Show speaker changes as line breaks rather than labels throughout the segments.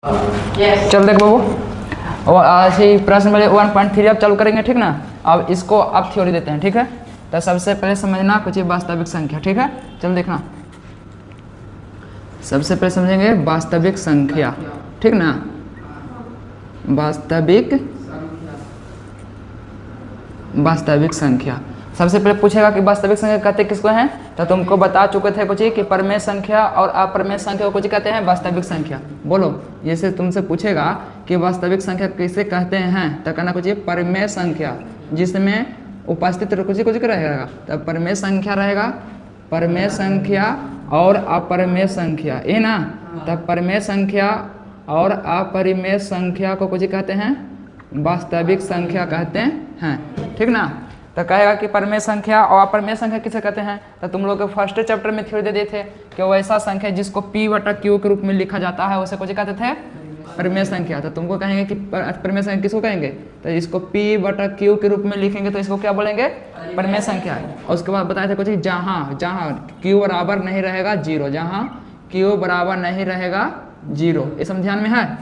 चल देख बाबू, और आज ही प्रश्न वाले 1.3 अब चालू करेंगे, ठीक ना। अब इसको अब थ्योरी देते हैं, ठीक है। तो सबसे पहले समझना कुछ वास्तविक संख्या, ठीक है। चल देखना, सबसे पहले समझेंगे वास्तविक संख्या, ठीक ना। वास्तविक संख्या सबसे पहले पूछेगा कि वास्तविक संख्या कहते किसको हैं। तो तुमको बता चुके थे कुछ कि परमेय संख्या और अप्रमेय संख्या को कुछ कहते हैं वास्तविक संख्या। बोलो, जैसे तुमसे पूछेगा कि वास्तविक संख्या किसे कहते हैं, तो कहना कुछ परमेय संख्या जिसमें उपस्थित कुछ रहेगा। तो परमेय संख्या रहेगा, परमेय संख्या और अपरमेय संख्या, ये ना। तब परमेय संख्या और अपरिमेय संख्या को कुछ कहते हैं वास्तविक संख्या कहते हैं, ठीक ना। तो कहेगा कि परमेय संख्या और अपरमेय संख्या किसे कहते हैं। तो तुम लोग के फर्स्ट चैप्टर में थ्योरी दे दिए थे कि वैसा संख्या जिसको P/Q के रूप में लिखा जाता है उसे कुछ कहते थे परमेय संख्या। तो तुमको कहेंगे कि परमेय संख्या किसको कहेंगे, तो इसको P/Q के रूप में लिखेंगे तो इसको क्या बोलेंगे, परमेय संख्या। और उसके बाद बताए थे कुछ जहाँ Q बराबर नहीं रहेगा जीरो, जहाँ Q बराबर नहीं रहेगा जीरो, ये सब ध्यान में है।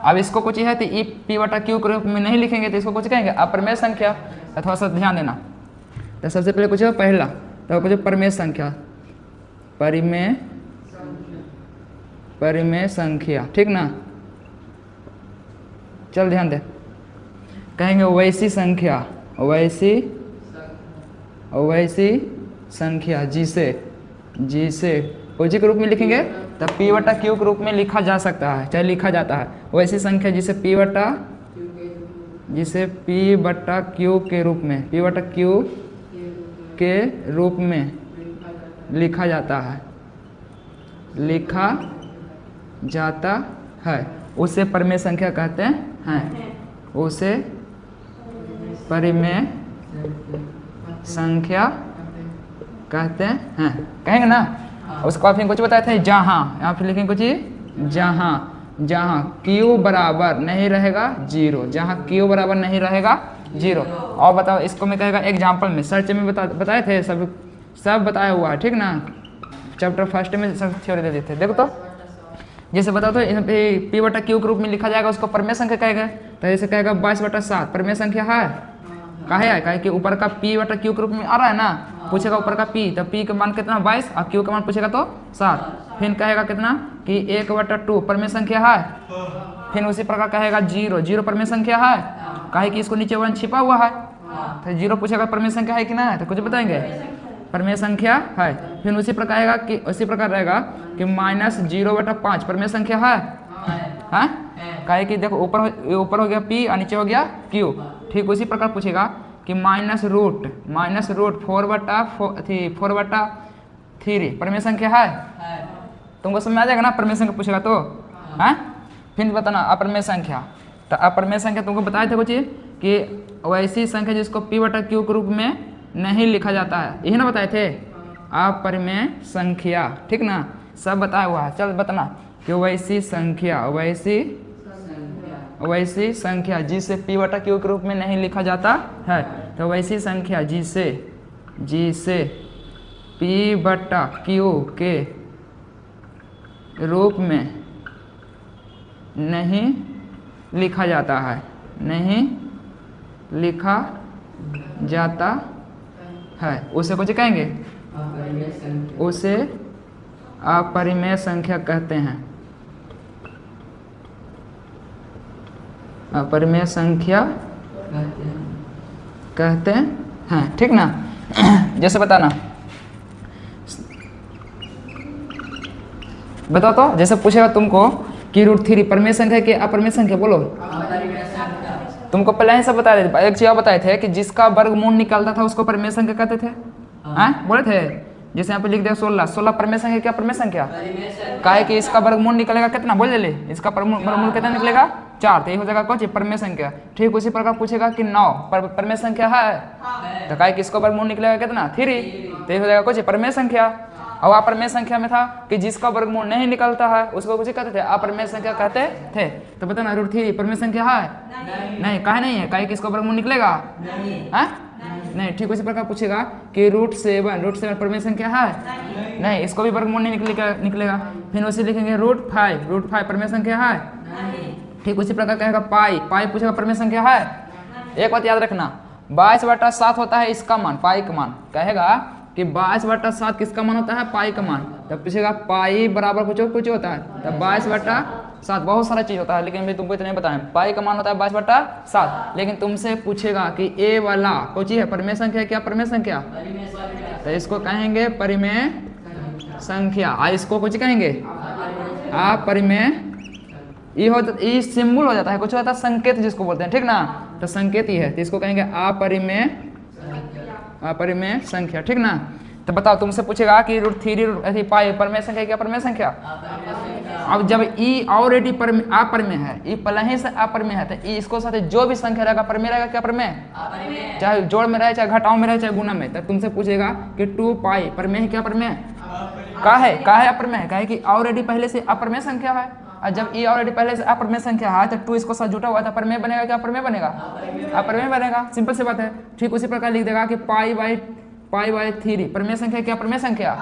अब इसको कुछ है तो P/Q के रूप में नहीं लिखेंगे तो इसको कुछ कहेंगे अपरमेय संख्या। तो थोड़ा सा ध्यान देना। तो सबसे पहले कुछ पहला तो कुछ परमेय संख्या, परिमेय संख्या, ठीक ना। चल ध्यान दे, कहेंगे वैसी संख्या, वैसी संख्या जिसे कुछ के रूप में लिखेंगे तो P/Q के रूप में लिखा जा सकता है, चाहे लिखा जाता है। वैसी संख्या जिसे P/Q के रूप में लिखा जाता है, उसे परमेय संख्या कहते हैं, उसे परिमेय संख्या कहते हैं, कहेंगे ना। उसको आप कुछ बताए थे जहाँ, यहाँ फिर लिखेंगे कुछ जहाँ Q बराबर नहीं रहेगा जीरो, जहाँ Q बराबर नहीं रहेगा जीरो। और बताओ इसको मैं कहेगा एग्जाम्पल में, सर्च में बताए थे, सब बताया हुआ है, ठीक ना। चैप्टर फर्स्ट में सब थ्योरी दे देते। देखो तो जैसे बताओ तो P/Q के रूप में लिखा जाएगा, उसको परमेय संख्या कहेगा। तो जैसे कहेगा 22/7 परमेय संख्या है, काहे कि ऊपर का P/Q के रूप में आ रहा है ना। पूछेगा ऊपर का P, तो P का मान कितना 22 और Q का मान पूछेगा तो 7। फिर कहेगा कितना कि 1/2 परमेय संख्या है। फिर उसी प्रकार कहेगा 0 परमेय संख्या है, काहे कि इसको नीचे 1 छिपा हुआ है। तो 0 पूछेगा परमेय संख्या है कि ना, तो कुछ बताएंगे परमेय संख्या है। फिर उसी प्रकार रहेगा कि -0/5 परमेय संख्या है, काहे कि देखो ऊपर हो गया P और नीचे हो गया Q। ठीक उसी प्रकार पूछेगा कि -4/3 परमेय संख्या है। तुमको समझ में आ जाएगा ना, परमेय संख्या पूछेगा तो फिर बताना अपरमेय संख्या। तो अपरमेय संख्या तुमको बताए थे कुछ कि वैसी संख्या जिसको P/Q के रूप में नहीं लिखा जाता है, यही ना बताए थे अपरमेय संख्या, ठीक ना। सब बताया हुआ है। चल बताना कि वैसी संख्या जिसे P/Q के रूप में नहीं लिखा जाता है। तो वैसी संख्या जिसे P/Q के रूप में नहीं लिखा जाता है, उसे कुछ कहेंगे, उसे अपरिमेय संख्या कहते हैं, अपरिमेय संख्या कहते हैं, ठीक ना। जैसे बताना, बताओ तो जैसे पूछेगा तुमको कि √3 परमेय संख्या की अपरिमेय संख्या, बोलो। तुमको पहले ही सब बताए थे, एक चीज बताए थे कि जिसका वर्गमूल निकलता था उसको परमेय संख्या कहते थे, बोले थे। जैसे यहाँ पे लिख दिया 16 परमेय संख्या क्या परमेय संख्या, काहे कि इसका वर्गमूल निकलेगा कितना, बोल ले, इसका वर्गमूल कितना निकलेगा 4, तो ये हो जाएगा कौन परमेय संख्या। ठीक उसी प्रकार पूछेगा कि 9 परमेय संख्या है, तो काहे कि इसका वर्गमूल निकलेगा कितना 3, तो ये हो जाएगा कुछ परमेय संख्या। और अपरमेय संख्या में था कि जिसका वर्गमूल नहीं निकलता है उसको कुछ कहते थे अपरमेय संख्या कहते थे। तो बताना √3 परमेय संख्या है, नहीं काहे नहीं है, काहे कि इसका वर्गमूल निकलेगा नहीं, ठीक उसी प्रकार पूछेगा कि √7 परिमेय संख्या है? नहीं, इसको भी वर्गमूल नहीं निकलेगा। फिर उसे लिखेंगे √5 परिमेय संख्या है? ठीक उसी प्रकार कहेगा पाई पूछेगा परिमेय संख्या है? एक बात याद रखना, 22/7 होता है इसका मान, पाई का मान। कहेगा कि 22/7 किसका मान होता है? पाई का मान। तब पूछेगा पाई बराबर कुछ होता है, तब 22/7 बहुत सारा चीज होता है, लेकिन मैं तुमको इतना बताएं, पाई का मान होता है 22/7। लेकिन तुमसे पूछेगा कि ए वाला कोई चीज है परिमेय संख्या, क्या परिमेय संख्या? तो इसको कहेंगे परिमेय संख्या, इसको कुछ कहेंगे अपरिमेय। ये सिंबल हो जाता है, कुछ होता है संकेत जिसको बोलते हैं, ठीक ना? तो संकेत ही है, तो इसको कहेंगे अपरिमेय संख्या, ठीक ना? तो बताओ, तुमसे पूछेगा कि √3 पाई परिमेय संख्या, क्या परिमेय संख्या? अब जब ई ऑलरेडी अपरिमेय है, ई पहले ही से अपरिमेय है, तो इसको साथ जो भी संख्या रहेगा परिमेय रहेगा, क्या परिमेय? चाहे जोड़ में रहे, चाहे घटाओ में रहे, चाहे गुना में। तब तुमसे पूछेगा कि 2 पाई परिमेय क्या परिमेय? काहे अपरिमेय है? कि ऑलरेडी पहले से अपरिमेय संख्या है, और जब ई ऑलरेडी पहले से अपरिमेय संख्या है तो 2 इसको साथ जुटा हुआ था, परिमेय बनेगा, क्या परिमेय बनेगा? अपरिमेय बनेगा, सिंपल सी बात है। ठीक उसी प्रकार लिख देगा कि पाई/3 परिमेय संख्या, क्या परिमेय संख्या?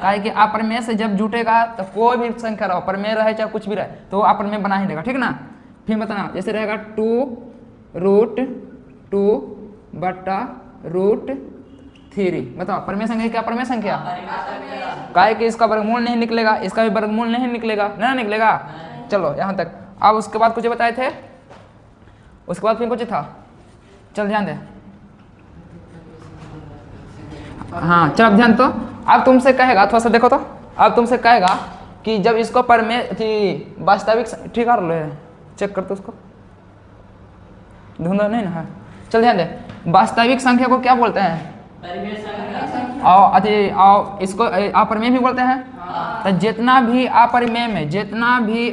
काहे कि अपरिमेय से जब जुटेगा तो कोई भी संख्या रहो, परिमेय रहे चाहे कुछ भी रहे, तो अपरिमेय बना ही देगा, ठीक ना? फिर बताना, जैसे रहेगा 2√2/√3। बताओ परिमेय संख्या क्या परिमेय संख्या? काहे कि इसका वर्गमूल नहीं निकलेगा, इसका भी वर्गमूल नहीं निकलेगा, ना निकलेगा। चलो यहाँ तक। अब उसके बाद कुछ बताए थे, उसके बाद फिर कुछ था, चल ध्यान दे। हाँ चल अब ध्यान। तो अब तुमसे कहेगा, थोड़ा सा देखो तो, अब तुमसे कहेगा कि जब इसको परिमेय वास्तविक, ठीक है चेक कर तो उसको, ढूंढो नहीं ना। चल ध्यान दे, वास्तविक संख्या को क्या बोलते हैं? और इसको अपरिमेय भी बोलते हैं। तो जितना भी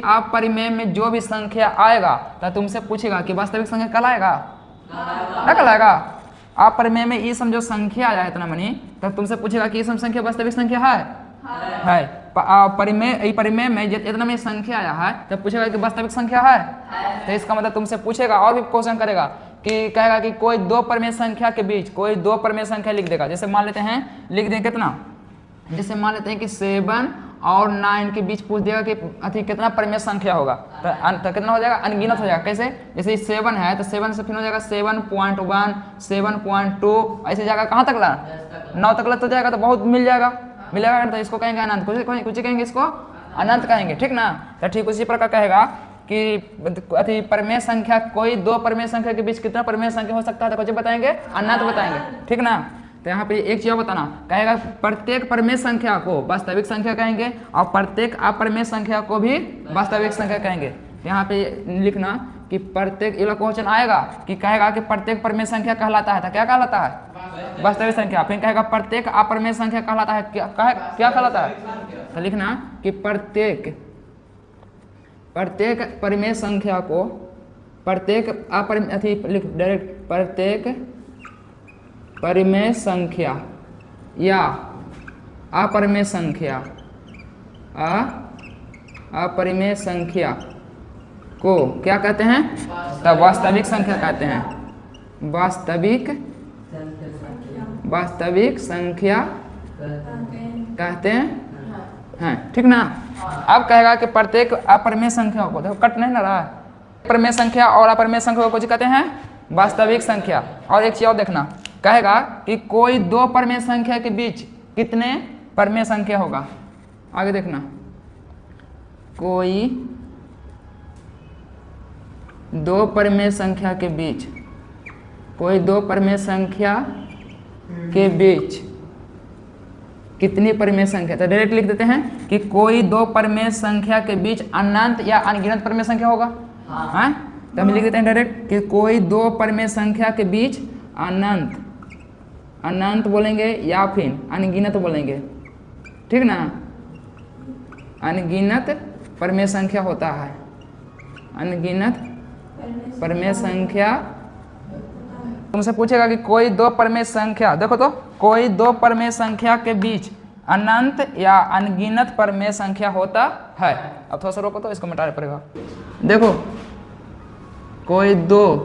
अपरिमेय में जो भी संख्या आएगा, तो तुमसे पूछेगा कि वास्तविक संख्या कहलाएगा ना कहलाएगा? अपरिमेय में ये समझो संख्या आया है इतना मनी, तब तुमसे पूछेगा कि ये संख्या वास्तविक संख्या है? परिमेय में इतना में संख्या आया है, तब पूछेगा कि वास्तविक संख्या है? तो इसका मतलब तुमसे पूछेगा और भी क्वेश्चन करेगा कि कहेगा कि कोई दो परिमेय संख्या के बीच कोई दो परिमेय संख्या लिख देगा। जैसे मान लेते हैं, लिख दें कितना, जैसे मान लेते हैं कि 7 और 9 के बीच पूछ देगा कि कितना परिमेय संख्या होगा, तो कितना हो जाएगा? अनगिनत हो जाएगा। कैसे? जैसे 7 है तो 7 से फिर हो जाएगा 7.1, 7.2, ऐसे जाएगा कहाँ तक ला? 9 तक ला तो जाएगा, तो बहुत मिलेगा। तो इसको कहेंगे अनंत, कुछ कहेंगे इसको अनंत कहेंगे, ठीक ना? तो ठीक उसी प्रकार कहेगा कि परिमेय संख्या, कोई दो परिमेय संख्या के बीच कितना परिमेय संख्या हो सकता है, तो कुछ बताएंगे अनंत बताएंगे, ठीक ना? तो यहाँ पे एक चीज बताना, कहेगा प्रत्येक परिमेय संख्या को वास्तविक संख्या कहेंगे और प्रत्येक अपरिमेय संख्या को भी वास्तविक संख्या कहेंगे। यहाँ पे लिखना कि प्रत्येक, ये क्वेश्चन आएगा कि कहेगा कि प्रत्येक परिमेय संख्या कहलाता है, तो क्या कहलाता है? वास्तविक संख्या। फिर कहेगा प्रत्येक अपरिमेय संख्या कहलाता है, क्या कहलाता है? तो लिखना कि प्रत्येक परिमेय संख्या को, प्रत्येक परिमेय संख्या या अपरिमेय संख्या को क्या कहते हैं? तब वास्तविक संख्या कहते हैं। वास्तविक संख्या कहते हैं, ठीक ना? अब कहेगा कि प्रत्येक अपरिमेय संख्या को, देखो कट नहीं ना रहा है, परिमेय संख्या और अपरिमेय संख्या को कुछ कहते हैं वास्तविक संख्या। और एक चीज और देखना, कहेगा कि कोई दो परिमेय संख्या के बीच कितने परिमेय संख्या होगा। आगे देखना, कोई दो परिमेय संख्या के बीच, कोई दो परिमेय संख्या के बीच कितनी परिमेय संख्या, तो डायरेक्ट लिख देते हैं कि कोई दो परिमेय संख्या के बीच अनंत या अनगिनत परिमेय संख्या होगा। हाँ, तो हम लिख देते हैं डायरेक्ट कि कोई दो परिमेय संख्या के बीच अनंत बोलेंगे या फिर अनगिनत बोलेंगे, ठीक ना? अनगिनत परिमेय संख्या होता है, अनगिनत परिमेय संख्या। तुमसे पूछेगा कि कोई दो परिमेय संख्या, देखो तो, कोई दो परिमेय संख्या के बीच अनंत या अनगिनत परिमेय संख्या होता है। अब थोड़ा सा रोको तो, इसको मिटाना पड़ेगा। देखो, कोई दो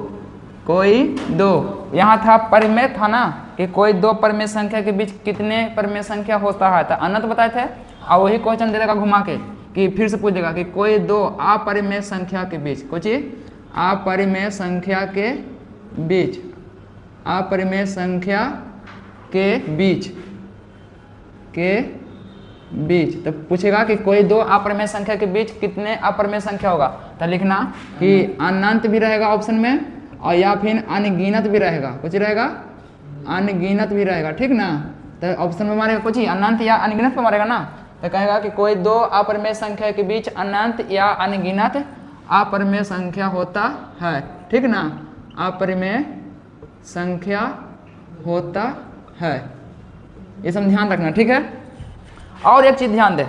कोई दो, यहाँ था परिमेय था ना कि कोई दो परिमेय संख्या के बीच कितने परिमेय संख्या होता है, तो अनंत बताए थे। और वही क्वेश्चन दे देगा घुमा के कि फिर से पूछ देगा कि कोई दो अपरिमेय संख्या के बीच, कुछ अपरिमेय संख्या के बीच, अपरिमेय संख्या के बीच तो पूछेगा कि कोई दो अपरिमेय संख्या के बीच कितने अपरिमेय संख्या होगा, तो लिखना कि अनंत भी रहेगा ऑप्शन में और या फिर अनगिनत भी रहेगा, कुछ रहेगा अनगिनत भी रहेगा, ठीक ना। तो ऑप्शन में मारेगा कुछ ही अनंत या अनगिनत पे मारेगा ना, तो कहेगा कि कोई दो अपरिमेय संख्या के बीच अनंत या अनगिनत अपरिमेय संख्या होता है, ठीक ना, अपरिमेय संख्या होता है, ये सब ध्यान रखना, ठीक है। और एक चीज़ ध्यान दे,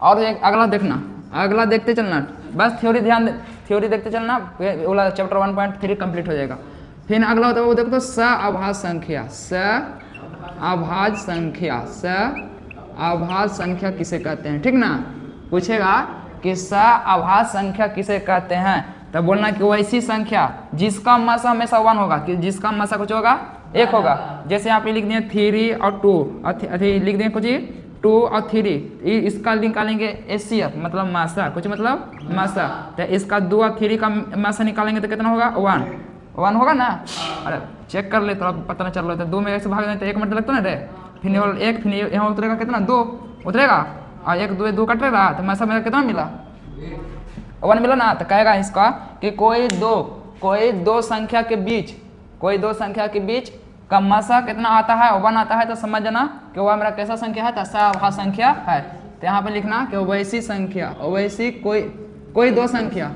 और एक अगला देखना, अगला देखते चलना, बस थ्योरी ध्यान दे, थ्योरी देखते चलना, बोला चैप्टर 1.3 कंप्लीट हो जाएगा। फिर अगला होता है वो देखो तो सअभाज्य संख्या, सअभाज्य संख्या, सअभाज्य संख्या किसे कहते हैं, ठीक ना। पूछेगा कि सअभाज्य संख्या किसे कहते हैं, तब बोलना कि वैसी संख्या जिसका मासा हमेशा 1 होगा, कि जिसका मासा कुछ होगा 1 होगा। जैसे यहाँ पे लिख दिए 3 और 2 और लिख दिए कुछ 2 और 3, इसका निकालेंगे एचसीएफ मतलब मासा, कुछ मतलब मासा, तो इसका 2 और 3 का मासा निकालेंगे तो कितना होगा 1 होगा ना। अरे चेक कर ले तो पता नहीं चल रहा था, 2 में 1 से भाग दें तो 1 मिनट लगता ना रे, फिर एक फिर यहाँ उतरेगा कितना 2 उतरेगा और 1 2 कट रहा, तो मासा मेरा कितना मिला 1 मिला ना। तो कहेगा इसका कि कोई दो संख्या के बीच, कोई दो संख्या के बीच का मासा कितना आता है 1 आता है, तो समझ जाना कि वह मेरा कैसा संख्या है, तो सअभाज्य संख्या है। तो यहाँ पे लिखना कि वैसी संख्या, वैसी कोई दो संख्या,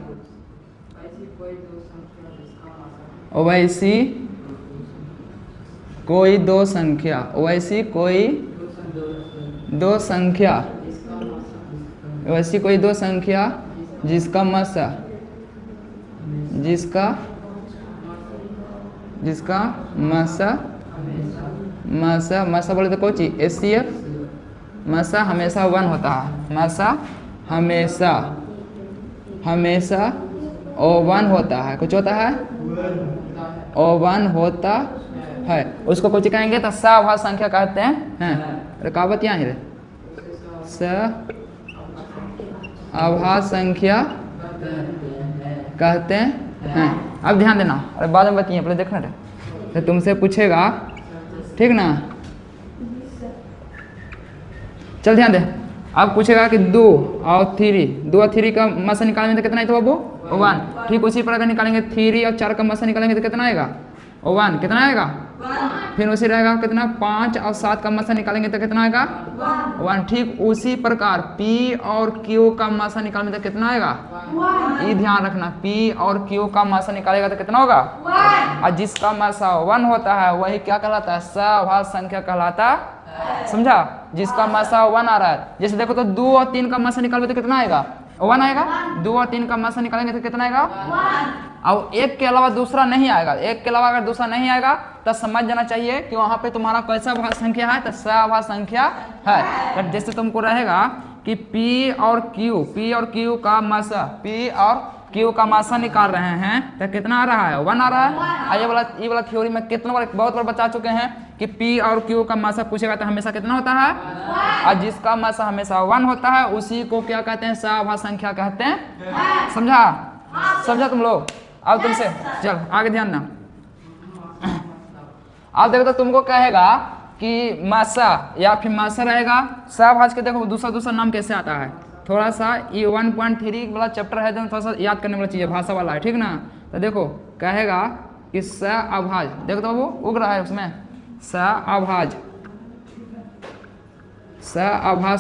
वैसी कोई दो संख्या, वैसी कोई दो संख्या, वैसी कोई दो संख्या जिसका मासा, जिसका मासा बोले तो कोची एचसीएफ, मासा हमेशा 1 होता है, मासा हमेशा O1 होता है, कुछ होता है O1 होता है, उसको कुछ कहेंगे तो सअभाज्य संख्या कहते हैं। रुकावट यहाँ ही रे, सअभाज्य संख्या कहते हैं। अब ध्यान देना, अरे बाद में बताइए, पहले देखना रे, तो तुमसे पूछेगा, ठीक ना। चल ध्यान दे, अब पूछेगा कि 2 और 3 का मासा निकालेंगे तो कितना है, तो बाबू 1। ठीक उसी प्रकार निकालेंगे 3 और 4 का मासा निकालेंगे तो कितना आएगा 1, कितना आएगा 1। फिर उसी रहेगा कितना 5 और 7 का मासा निकालेंगे तो कितना आएगा 1। ठीक उसी प्रकार P और Q का मासा निकालेंगे तो कितना आएगा 1। ये ध्यान रखना, P और Q का मासा निकालेगा तो कितना होगा 1। और जिसका मासा 1 होता है वही क्या कहलाता है, सअभाज्य संख्या कहलाता है, समझा। जिसका मासा 1 आ रहा है, जैसे देखो तो 2 और 3 का मासा निकालेंगे तो कितना आएगा 1 आएगा। 2 और 3 का मासा निकालेंगे तो कितना आएगा 1। और एक के अलावा दूसरा नहीं आएगा, एक के अलावा अगर दूसरा नहीं आएगा तो समझ जाना चाहिए कि वहाँ पे तुम्हारा कैसा भाज्य संख्या है, तो सअभाज्य संख्या है। तो जैसे तुमको रहेगा कि P और Q का मासा, P और Q का मासा निकाल रहे हैं तो कितना आ रहा है 1 आ रहा है। ये वाला थ्योरी में कितना बार बहुत बार बता चुके हैं कि P और Q का मासा पूछेगा तो हमेशा कितना होता है 1। और जिसका मासा हमेशा 1 होता है उसी को क्या कहते हैं, सअभाज्य संख्या कहते हैं, समझा तुम लोग। अब तुमसे चल आगे ध्यान ना, अब देखो तो तुमको कहेगा कि मासा या फिर मासा रहेगा सअभाज्य के, देखो दूसरा नाम कैसे आता है, थोड़ा सा ये 1.3 वाला चैप्टर है, थोड़ा सा याद करने वाला चीज़ है, भाषा वाला है, ठीक ना। तो देखो कहेगा कि सअभाज्य, देखो तो वो उग रहा है उसमें सअभाज्य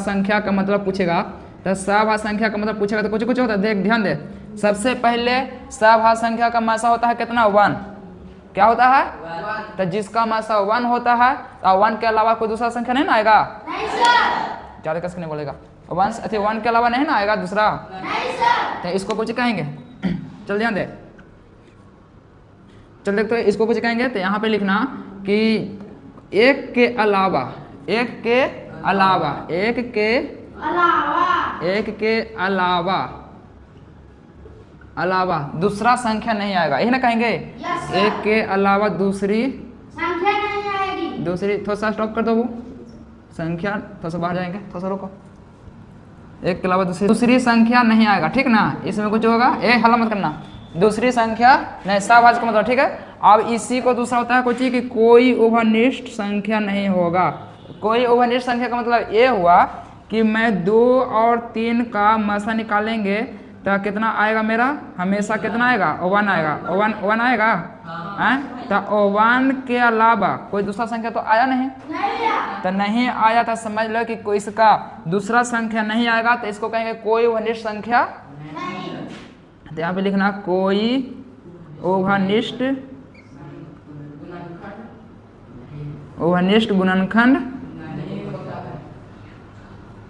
संख्या का मतलब पूछेगा, तो सअभाज्य संख्या का मतलब पूछेगा तो कुछ होता है, देख ध्यान दे। सबसे पहले सअभाज्य संख्या का मासा होता है कितना 1, क्या होता है 1। तो जिसका मासा 1 होता है तो 1 के अलावा कोई दूसरा संख्या नहीं ना आएगा, नहीं सर, ज़्यादा कस के नहीं बोलेगा, 1 के अलावा नहीं ना आएगा दूसरा, नहीं सर। तो इसको कुछ कहेंगे, चल ध्यान दे, चल देख तो इसको कुछ कहेंगे। तो यहाँ पे लिखना कि एक के अलावा अलावा दूसरा संख्या नहीं आएगा, यही ना कहेंगे। एक के अलावा दूसरी
संख्या नहीं आएगी।
दूसरी, थोड़ा सा स्टॉप कर दो, वो संख्या थोड़ा सा बाहर जाएंगे, थोड़ा सा रुको। एक के अलावा दूसरी संख्या नहीं आएगा, ठीक ना। इसमें कुछ होगा, हल्ला मत करना, दूसरी संख्या नहीं, सहभाज्य का मतलब, ठीक है। अब इसी को दूसरा होता है कुछ कि कोई उभयनिष्ठ संख्या नहीं होगा। कोई उभयनिष्ठ संख्या का मतलब ये हुआ कि मैं 2 और 3 का मासा निकालेंगे तो कितना आएगा मेरा, हमेशा कितना आएगा, 1 आएगा, 1 आएगा। तो 1 के अलावा कोई दूसरा संख्या तो आया नहीं, तो नहीं आया तो समझ लो कि कोई इसका दूसरा संख्या नहीं आएगा, तो इसको कहेंगे कोई उभयनिष्ठ संख्या। तो यहाँ पे लिखना कोई उभयनिष्ठ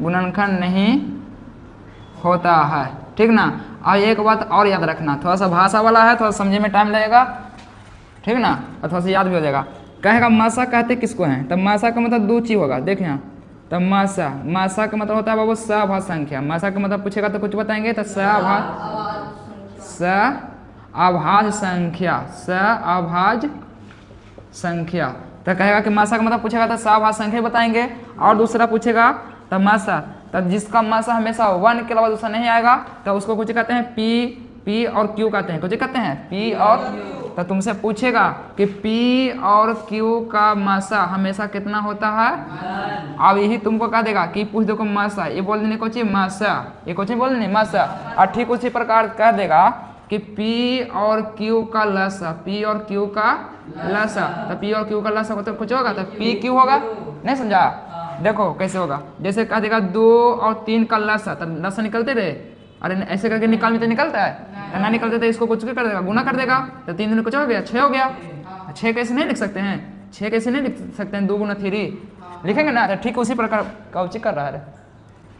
गुणनखंड नहीं होता है, ठीक ना। और एक बात और याद रखना, थोड़ा सा भाषा वाला है, थोड़ा समझने में टाइम लगेगा, ठीक ना, और थोड़ा सा याद भी हो जाएगा। कहेगा मासा कहते किसको हैं, तब मासा का मतलब 2 चीज होगा, देखें यहाँ। तब मासा का मतलब होता है बाबू सहभाज्य संख्या। मासा का मतलब पूछेगा तो कुछ बताएंगे, तो सहअभाज्य संख्या। तो कहेगा कि मासा का मतलब पूछेगा तो सहभाज्य संख्या बताएंगे। और दूसरा पूछेगा तब मासा, तब जिसका मासा हमेशा 1 के अलावा दूसरा नहीं आएगा तो उसको कुछ कहते हैं पी और क्यू कहते हैं, कुछ कहते हैं पी और। तो तुमसे पूछेगा कि पी और क्यू का मासा हमेशा कितना होता है। अब यही तुमको कह देगा कि पूछ दो मासा, ये बोल देने को चाहिए मासा, ये कुछ बोल देने मासा। और ठीक उसी प्रकार कह देगा कि पी और क्यू का लसा, पी और क्यू का लसा। तो पी और क्यू का लसा मतलब कुछ होगा, तो पी क्यू होगा, नहीं समझा। देखो कैसे होगा, जैसे कह देगा 2 और 3 का लसा, तो लसा निकलते रहे, अरे ऐसे करके निकालने तो निकलता है, ना निकलते तो इसको कुछ कर देगा, गुना कर देगा, तो 3 दूनी कुछ हो गया, 6 हो गया। 6 कैसे नहीं लिख सकते हैं, 6 कैसे नहीं लिख सकते हैं, 2 गुना 3 लिखेंगे ना। तो ठीक उसी प्रकार काउची कर रहा है,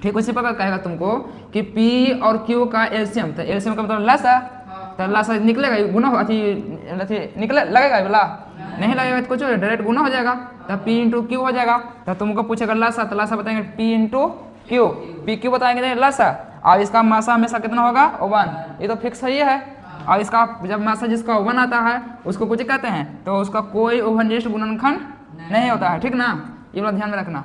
ठीक उसी प्रकार कहेगा तुमको कि पी और क्यू का एलसीएम, तो एलसीएम का मतलब लसा, तो लसा निकलेगा, गुना निकले लगेगा बोला, नहीं लगेगा तो कुछ डायरेक्ट गुना हो जाएगा, तो पी इंटू क्यू हो जाएगा। तो तुमको पूछेगा लसा, तो लसा बताएंगे P into Q, P Q बताएंगे लसा। और इसका मासा हमेशा कितना होगा, 1, ये तो फिक्स ही है। और इसका जब मासा जिसका 1 आता है उसको कुछ कहते हैं, तो उसका कोई उभयनिष्ठ गुणनखंड नहीं होता है, ठीक ना। ये वाला ध्यान में रखना।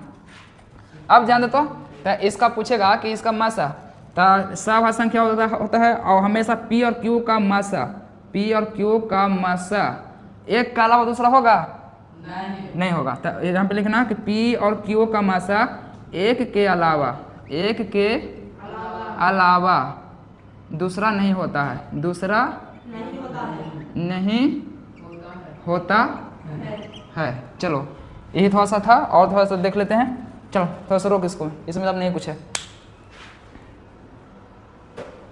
अब ध्यान दो तो इसका पूछेगा कि इसका मासा, तो सहभाज्य संख्या होता है और हमेशा पी और क्यू का मासा, पी और क्यू का मासा एक के अलावा दूसरा होगा, नहीं होगा। तो यहाँ पे लिखना कि पी और क्यू का मासा एक के अलावा दूसरा नहीं होता है, दूसरा नहीं होता है। चलो यही थोड़ा सा था, और थोड़ा सा देख लेते हैं। चलो थोड़ा सा रोक इसको, इसमें अब नहीं कुछ है।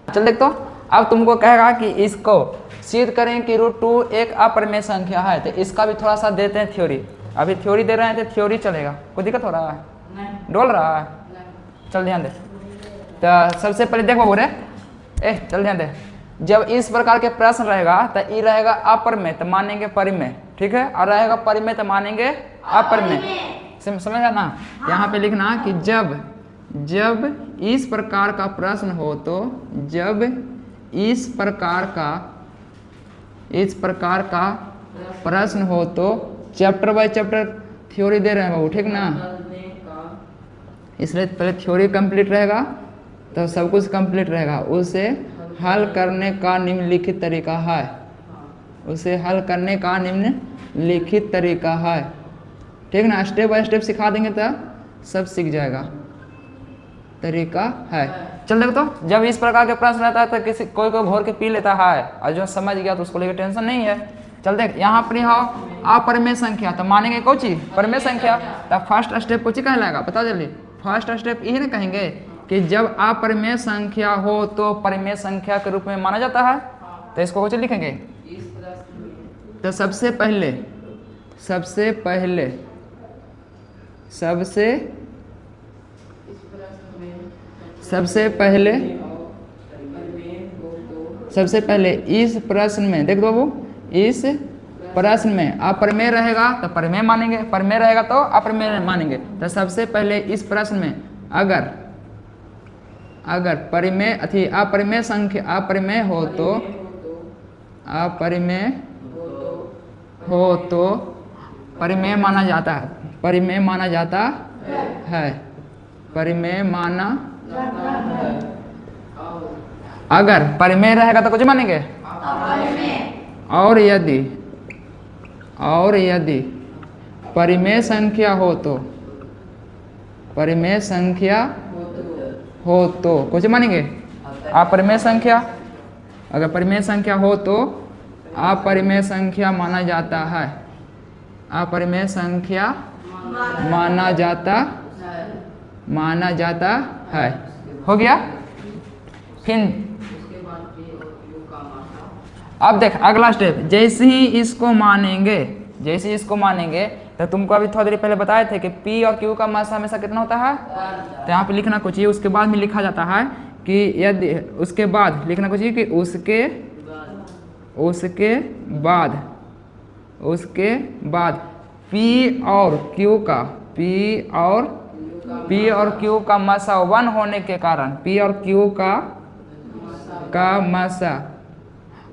चल देख तो, अब तुमको कहेगा कि इसको सिद्ध करें कि √2 एक अपरिमेय संख्या है, तो इसका भी थोड़ा सा देते हैं थ्योरी। अभी थ्योरी दे रहे हैं तो थ्योरी चलेगा, कोई दिक्कत हो रहा है, डोल रहा है। चल ध्यान दे, तो सबसे पहले देखो बोले, चल ध्यान दे, जब इस प्रकार के प्रश्न रहेगा तो ये रहेगा अपरिमेय तो मानेंगे परिमेय, ठीक है, और रहेगा परिमेय तो मानेंगे अपरिमेय। समझ ना। यहाँ पे लिखना कि जब इस प्रकार का प्रश्न हो, तो जब इस प्रकार का प्रश्न हो तो चैप्टर बाय चैप्टर थ्योरी दे रहे हैं बाबू, ठीक ना। इसलिए पहले थ्योरी कंप्लीट रहेगा तो सब कुछ कंप्लीट रहेगा। उसे हल करने का निम्नलिखित तरीका है, उसे हल करने का निम्नलिखित तरीका है, ठीक ना। स्टेप बाय स्टेप सिखा देंगे तो सब सीख जाएगा, तरीका है। चल देखो तो, जब इस प्रकार के प्रश्न रहता है तो किसी कोई घोर के पी लेता है, और जो समझ गया तो उसको लेकर टेंशन नहीं है। चल देख, यहाँ पर हो अपरिमेय संख्या, तो मानेंगे कौन चीज, परिमेय संख्या। तो फर्स्ट स्टेप कौन कहलाएगा, बता जल्दी। फर्स्ट स्टेप यही ना कहेंगे कि जब अपरिमेय संख्या हो तो परिमेय संख्या के रूप में माना जाता है, तो इसको कौन लिखेंगे। तो सबसे पहले इस प्रश्न में देख दो, वो इस प्रश्न में अपरिमेय रहेगा तो परिमेय मानेंगे, परिमेय रहेगा तो अपरिमेय मानेंगे। तो सबसे पहले इस प्रश्न में अगर परिमेय अथी अपरिमेय संख्या अपरिमेय हो तो अपरिमेय हो तो परिमेय माना जाता है, परिमेय माना जाता है, परिमेय माना। अगर परिमेय रहेगा तो कुछ मानेंगे, और यदि परिमेय संख्या हो तो, परिमेय संख्या हो तो कुछ मानेंगे अपरिमेय संख्या। अगर परिमेय संख्या हो तो अपरिमेय संख्या माना जाता है, अपरिमेय संख्या माना जाता है। हो गया। फिर अब देख अगला स्टेप, जैसे ही इसको मानेंगे तो तुमको अभी थोड़ी देर पहले बताए थे कि P और Q का मास हमेशा कितना होता है, तो यहाँ पे लिखना कुछ ये उसके बाद में लिखा जाता है कि यदि उसके बाद लिखना कुछ कि उसके बाद P और Q का मासा 1 होने के कारण, P और Q का मासा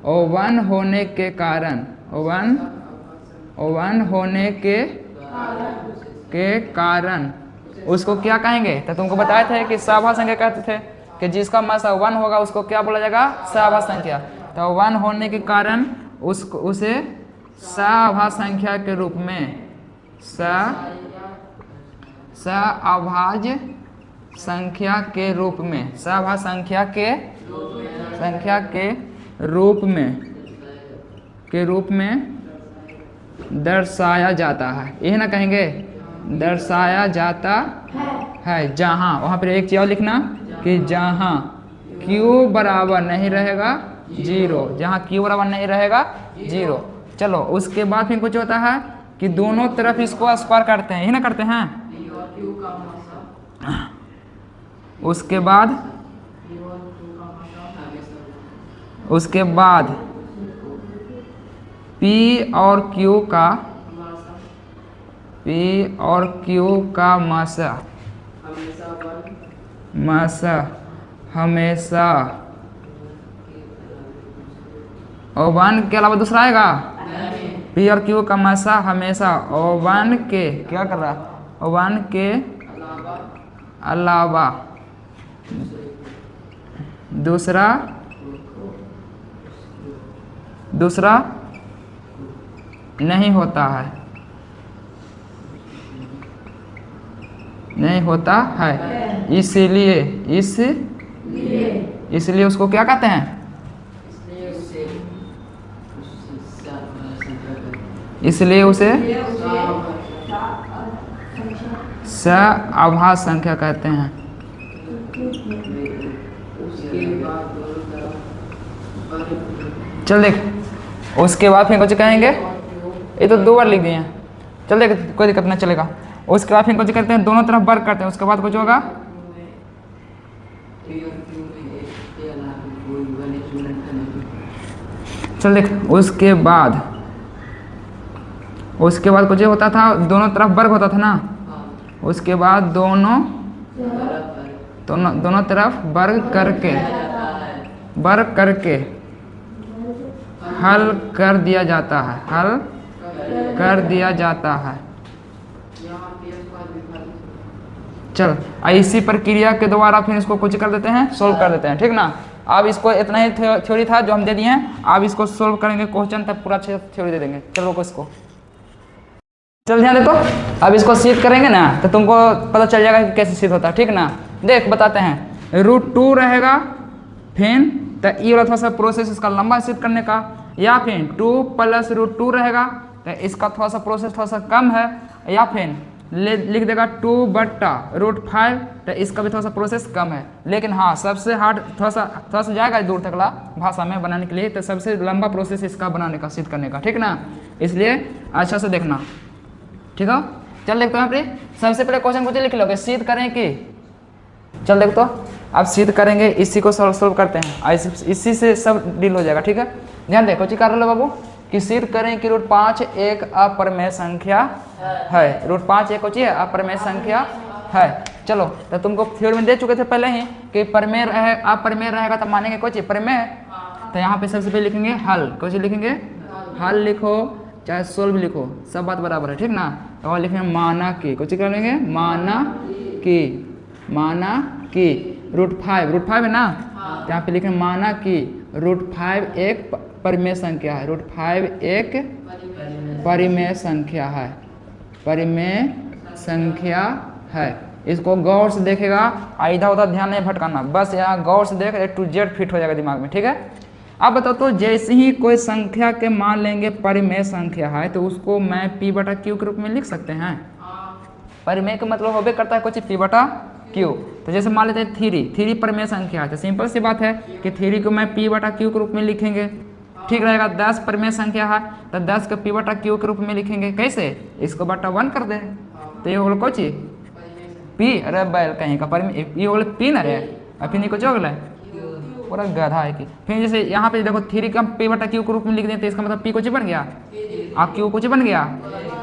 1 होने के कारण, 1 होने के कारण उसको क्या कहेंगे। तो तुमको बताए थे कि सहभाज्य संख्या कहते थे कि जिसका मासा 1 होगा उसको क्या बोला जाएगा, सहभाज्य संख्या। तो 1 होने के कारण उसे सहभाज्य संख्या के रूप में, सहभाज्य संख्या के रूप में, सहभाज्य संख्या के रूप में दर्शाया जाता है। यही ना कहेंगे, दर्शाया जाता है। जहाँ, वहाँ पर एक चीज और लिखना कि जहाँ Q बराबर नहीं रहेगा 0, जहाँ Q बराबर नहीं रहेगा 0। चलो उसके बाद फिर कुछ होता है कि दोनों तरफ इसको स्क्वायर करते हैं, यही ना करते हैं। उसके बाद P और Q का मासा हमेशा और 1 के अलावा दूसरा आएगा। P और Q का मासा हमेशा 1 के क्या कर रहा है, 1 के अलावा दूसरा नहीं होता है, इसलिए उसको क्या कहते हैं, इसलिए उसे सहभाज्य संख्या कहते हैं। चल देख उसके बाद फिर कुछ कहेंगे, ये तो 2 बार लिख दिए हैं। चल देख कोई दिक्कत नहीं चलेगा। उसके बाद फिर कुछ करते हैं, दोनों तरफ वर्ग करते हैं। उसके बाद कुछ होगा, चल देख उसके बाद कुछ होता था, दोनों तरफ वर्ग होता था ना। उसके बाद दोनों तरफ वर्ग करके हल कर दिया जाता है, चल इसी प्रक्रिया के द्वारा फिर इसको कुछ कर देते हैं, सोल्व कर देते हैं। ठीक ना। अब इसको इतना ही थ्योरी था जो हम दे दिए हैं। अब इसको सोल्व करेंगे क्वेश्चन, तब पूरा अच्छे थ्योरी दे देंगे। चलो इसको चल ध्यान दे। तो अब इसको सिद्ध करेंगे ना, तो तुमको पता चल जाएगा कि कैसे सिद्ध होता है। ठीक ना। देख बताते हैं, √2 रहेगा, फिर तो ये वाला थोड़ा सा प्रोसेस इसका लंबा सिद्ध करने का, या फिर 2 + √2 रहेगा तो इसका थोड़ा सा प्रोसेस थोड़ा सा कम है, या फिर लिख देगा 2/√5 तो इसका भी थोड़ा सा प्रोसेस कम है। लेकिन हाँ सबसे हार्ड थोड़ा सा जाएगा दूर तकला भाषा में बनाने के लिए, तो सबसे लंबा प्रोसेस इसका बनाने का, सिद्ध करने का। ठीक ना। इसलिए अच्छा से देखना। ठीक है। चल देखते हैं। सबसे पहले क्वेश्चन कुछ लिख लोगे, सिद्ध करें कि, चल देख तो अब सिद्ध करेंगे, इसी को सोल्व करते हैं, इसी से सब डील हो जाएगा। ठीक है। ध्यान देखो चीज कर लो बाबू कि सिद्ध करें कि √5 एक अपरिमेय संख्या है। √5 एक अपरिमेय संख्या है। चलो तो तुमको थ्योरी में दे चुके थे पहले ही कि प्रमेय रहे अप्रमेय रहेगा तो मानेंगे कोई चीज प्रमेय। तो यहाँ पे सबसे पहले लिखेंगे हल, कोई चीज लिखेंगे हल लिखो चाहे सोल्व लिखो, सब बात बराबर है, ठीक ना। और लिखेंगे माना की, कुछ क्या लेंगे माना की √5 है ना। तो यहाँ पे लिखेंगे माना की √5 एक परिमेय संख्या है, √5 एक परिमेय संख्या है, परिमेय संख्या है। इसको गौर से देखेगा, इधर उधर ध्यान नहीं भटकाना, बस यहाँ गौर से देख A to Z फिट हो जाएगा दिमाग में, ठीक है। अब बताओ तो जैसे ही कोई संख्या के मान लेंगे परिमेय संख्या है तो उसको मैं P/Q के रूप में लिख सकते हैं। परिमेय का मतलब होबे करता है कुछ P/Q। तो जैसे मान लेते हैं 3 परिमेय संख्या है, तो सिंपल सी बात है कि 3 को मैं P/Q के रूप में लिखेंगे, ठीक रहेगा। 10 परिमेय संख्या है तो 10 को P/Q के रूप में लिखेंगे, कैसे, इसको बटा 1 कर दे तो ये होगा कोची P, अरे बैल कहीं का परिमेय ये होगा P ना रे, और फिर कुछ हो गया पूरा गधा है कि। फिर जैसे यहाँ पे देखो 3 का P/Q के रूप में लिख दें तो इसका मतलब P कुछ बन गया और Q कुछ बन गया,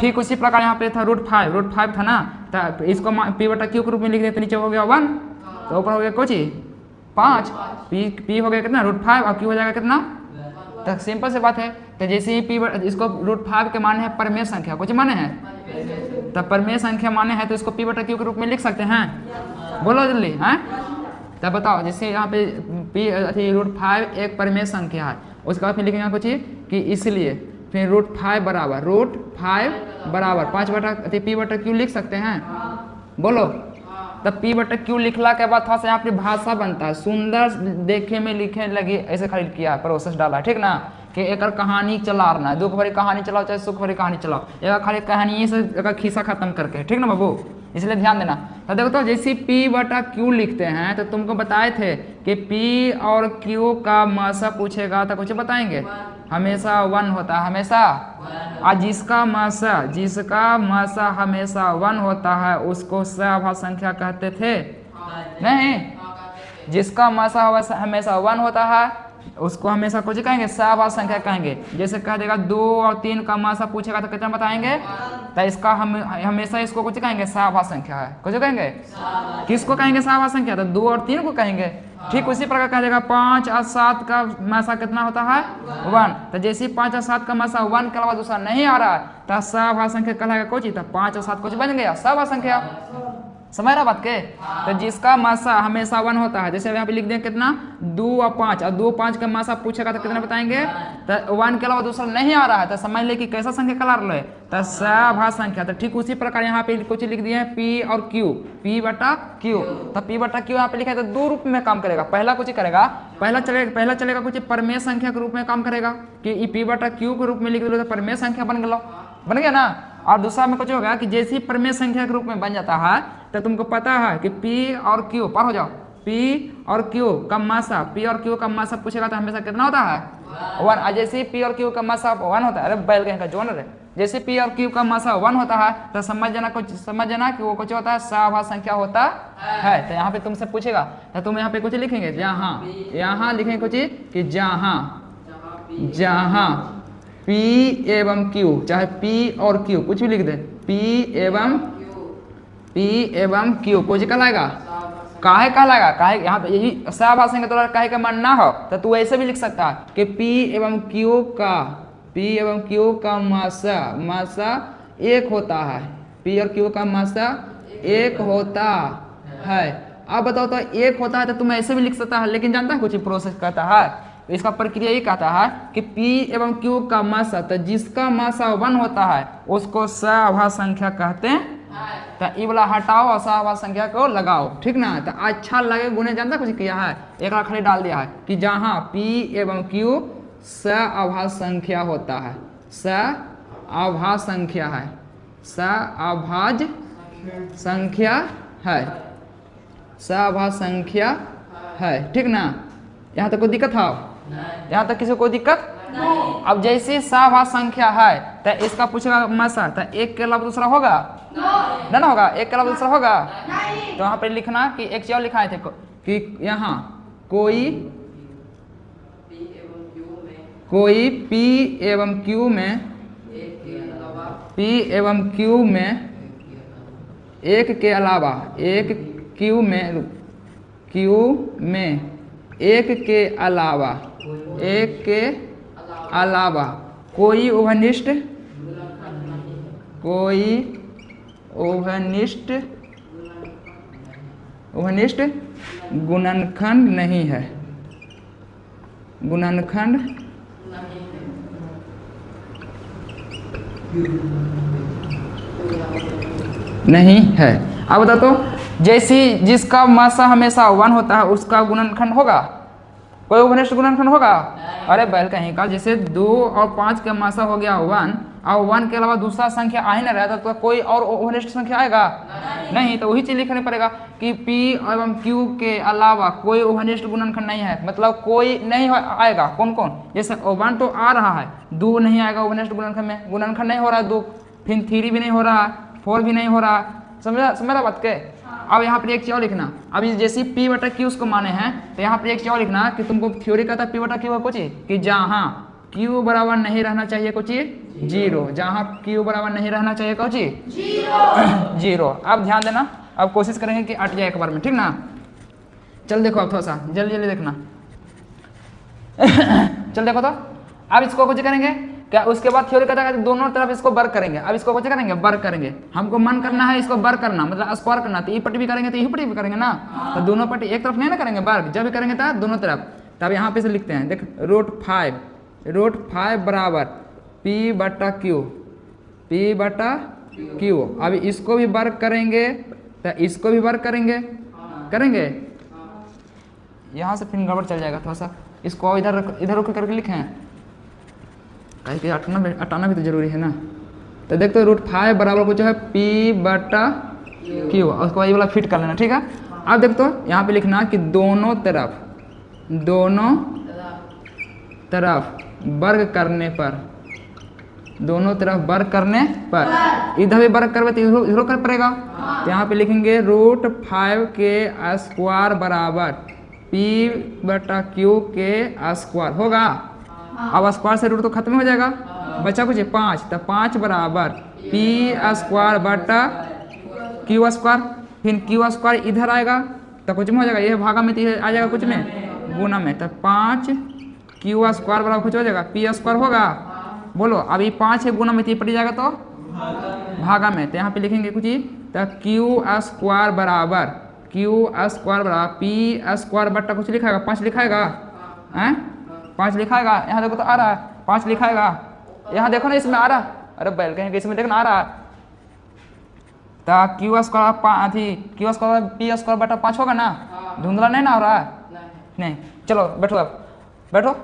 ठीक। उसी प्रकार यहाँ पे था √5 था ना, तो इसको P/Q के रूप में लिख दें तो नीचे हो गया 1, तो ऊपर हो गया कुछ 5, P हो गया कितना √5 और Q हो जाएगा कितना। तो सिंपल से बात है, तो जैसे ही इसको √5 के माने हैं परिमेय संख्या, कुछ माने हैं तो परिमेय संख्या माने हैं तो इसको P/Q के रूप में लिख सकते हैं, बोलो जल्दी हैं। तो बताओ जैसे यहाँ पे √5 एक परिमेय संख्या है, उसके बाद फिर लिखेंगे कुछ कि इसलिए फिर √5 बराबर 5/P/Q लिख सकते हैं, बोलो। तब P/Q लिखला के बाद थोड़ा सा यहाँ पे भाषा बनता है, सुंदर देखे में लिखे लगे, ऐसे खाली किया प्रोसेस डाला, ठीक ना, कि एक कहानी चला रहा है, दुख भरी कहानी चलाओ चाहे सुख भरी कहानी चलाओ, एक खाली कहानी से एक खिस्सा खत्म करके, ठीक ना बाबू, इसलिए ध्यान देना। तो देखो तो जैसे P/Q लिखते हैं तो तुमको बताए थे कि P और Q का मासा पूछेगा तो कुछ बताएंगे हमेशा 1 होता है, हमेशा। और जिसका मासा हमेशा 1 होता है उसको सहभाज्य संख्या कहते थे नहीं, जिसका मासा हमेशा 1 होता है उसको हमेशा कुछ कहेंगे सहभाज्य संख्या कहेंगे। जैसे कह देगा 2 और 3 का मासा पूछेगा तो कितना बताएंगे, तो इसका हमेशा इसको कुछ कहेंगे सहभाज्य संख्या है, कुछ कहेंगे, किसको कहेंगे सहभाज्य संख्या, तो 2 और 3 को कहेंगे, ठीक। उसी प्रकार कह देगा 5 और 7 का मासा कितना होता है 1, तो जैसे 5 और 7 का मासा 1 के अलावा दूसरा नहीं आ रहा है तो सहभाज्य संख्या कहलाएगा कुछ, तो 5 और 7 कुछ बन गया सहभाज्य संख्या, समझ रहा बात के। तो जिसका मासा हमेशा 1 होता है, जैसे यहाँ पे लिख दें कितना 2 और 5, और 2 5 का मासा पूछेगा तो कितना बताएंगे, तो 1 के अलावा दूसरा नहीं आ रहा है, तो समझ ले कि कैसा संख्या कला रहा है, तो सहभाज्य संख्या। तो ठीक उसी प्रकार यहाँ पे कुछ लिख दिए हैं P और Q, P/Q। तो P/Q यहाँ पे लिखा है तो 2 रूप में काम करेगा, पहला कुछ करेगा, पहला चलेगा कुछ परिमेय संख्या के रूप में काम करेगा कि P/Q के रूप में लिख दो तो परिमेय संख्या बन गया ना। और दूसरा में कुछ होगा कि जैसे ही परिमेय संख्या के रूप में बन जाता है तो तुमको पता है कि P और Q पर हो जाओ, P और Q का मासा पूछेगा तो हमेशा कितना होता है 1, और जैसे ही P और Q का मासा 1 होता है, अरे बैल कहीं का जोन रे, जैसे P और Q का मासा 1 होता है तो समझ जाना कि वो कुछ होता है सहभाज्य संख्या होता है। तो यहाँ पे तुमसे पूछेगा तो तुम यहाँ पे कुछ लिखेंगे, यहाँ लिखेंगे कुछ कि जहाँ P एवं Q, चाहे P और Q कुछ भी लिख दे, P एवं Q कुछ कहलाएगा, काहे कहलाएगा, काहे यहाँ पे यही सहभाज्य संख्या तो काहे का मान ना हो तो तू ऐसे भी लिख सकता है कि P एवं Q का मासा 1 होता है, P और Q का मासा 1 होता है। अब बताओ तो 1 होता है तो तुम ऐसे भी लिख सकता है, लेकिन जानता है कुछ प्रोसेस कहता है, इसका प्रक्रिया ये कहता है कि P एवं Q का मासा, तो जिसका मासा 1 होता है उसको सहभाज्य संख्या कहते हैं। तो ये वाला हटाओ और सहभाज्य संख्या को लगाओ, ठीक ना। तो अच्छा लगे गुने जानता कुछ किया है, एक खाली डाल दिया है कि जहाँ P एवं Q सहभाज्य संख्या होता है, सहभाज्य संख्या है, ठीक ना। यहाँ तक कोई दिक्कत है, यहाँ तक किसी को दिक्कत नहीं। अब जैसे सहभाज्य संख्या है तो इसका पूछेगा मासा, तो 1 के अलावा दूसरा होगा ना होगा, 1 के अलावा दूसरा होगा। तो यहाँ पे लिखना कि एक चीज और लिखाए थे कि यहाँ कोई P एवं Q में 1 के अलावा क्यू में एक के अलावा कोई उभनिष्ठ गुणनखंड नहीं है। नहीं है। अब बता तो, जैसी जिसका मासा हमेशा 1 होता है उसका गुणनखंड होगा, कोई उभनिष्ठ गुणनखंड होगा? अरे बैल कहीं का, जैसे 2 और 5 का मासा हो गया 1 और 1 के अलावा दूसरा संख्या आ ही नहीं रहा तो कोई और उभनिष्ठ संख्या आएगा? नहीं। तो वही चीज लिखना पड़ेगा कि P एवं Q के अलावा कोई उभनिष्ठ गुणनखंड नहीं है, मतलब कोई नहीं आएगा। कौन कौन? जैसे 1 तो आ रहा है, 2 नहीं आएगा उभनिष्ठ गुणनखंड में, गुणनखंड नहीं हो रहा है 2, फिर 3 भी नहीं हो रहा, 4 भी नहीं हो रहा। समझा बात के? अब यहाँ पर एक चीज और लिखना, अब जैसे P बटा Q उसको माने हैं तो यहाँ पर एक चीज और लिखना कि तुमको थ्योरी कहता है P बटा Q कुछ कि जहाँ Q बराबर नहीं रहना चाहिए कुछ 0, जहाँ Q बराबर नहीं रहना चाहिए कुछ 0। अब ध्यान देना, अब कोशिश करेंगे कि अट जाए एक बार में, ठीक ना? चल देखो अब थोड़ा सा जल्दी देखना। चल देखो तो, अब इसको कुछ करेंगे क्या? उसके बाद थ्योरी कहता है दोनों तरफ इसको वर्ग करेंगे। अब इसको कुछ करेंगे, वर्ग करेंगे। हमको मन करना है इसको वर्ग करना, मतलब स्क्वायर करना, तो ये पट्टी भी करेंगे तो ये पट्टी भी करेंगे ना, तो दोनों पट्टी एक तरफ नहीं ना करेंगे वर्ग, जब भी करेंगे तो दोनों तरफ। तब यहाँ पे से लिखते हैं, देख √5 बराबर P बटा Q। अब इसको भी वर्ग करेंगे तो इसको भी वर्ग करेंगे। यहाँ से फिर गड़बड़ चल जाएगा थोड़ा सा, इसको इधर रुक करके लिखें, कहीं कि हटाना भी तो जरूरी है ना। तो देखते हो √5 बराबर कुछ है P बटा Q, उसको ये वाला फिट कर लेना, ठीक है? अब देखते हो यहाँ पे लिखना कि दोनों तरफ वर्ग करने पर, इधर भी वर्ग करवे तो इधर कर पड़ेगा। तो यहाँ पे लिखेंगे √5 के स्क्वायर बराबर P बटा Q के स्क्वायर होगा। अब स्क्वायर से रूट तो खत्म हो जाएगा, बचा कुछ 5, तो 5 बराबर P स्क्वायर बटा Q स्क्वायर, फिर Q स्क्वायर इधर आएगा तो कुछ में हो जाएगा, ये भागा में तो आ जाएगा कुछ में गुना में, तो 5 Q स्क्वायर बराबर कुछ हो जाएगा P स्क्वायर होगा। बोलो, अब ये 5 है गुना में तो पड़ जाएगा तो भागा में, तो यहाँ पे लिखेंगे कुछ ही, तो Q स्क्वायर बराबर P स्क्वायर बटा कुछ लिखाएगा 5 लिखाएगा, 5 लिखाएगा। यहाँ देखो तो आ रहा है 5 लिखाएगा, यहाँ देखो ना इसमें आ रहा, अरे बैल कहीं इसमें देखना आ रहा है, तो Q स्क्वायर P स्क्वायर बटा 5 होगा ना, धुंधला नहीं ना हो रहा है? नहीं। चलो बैठो,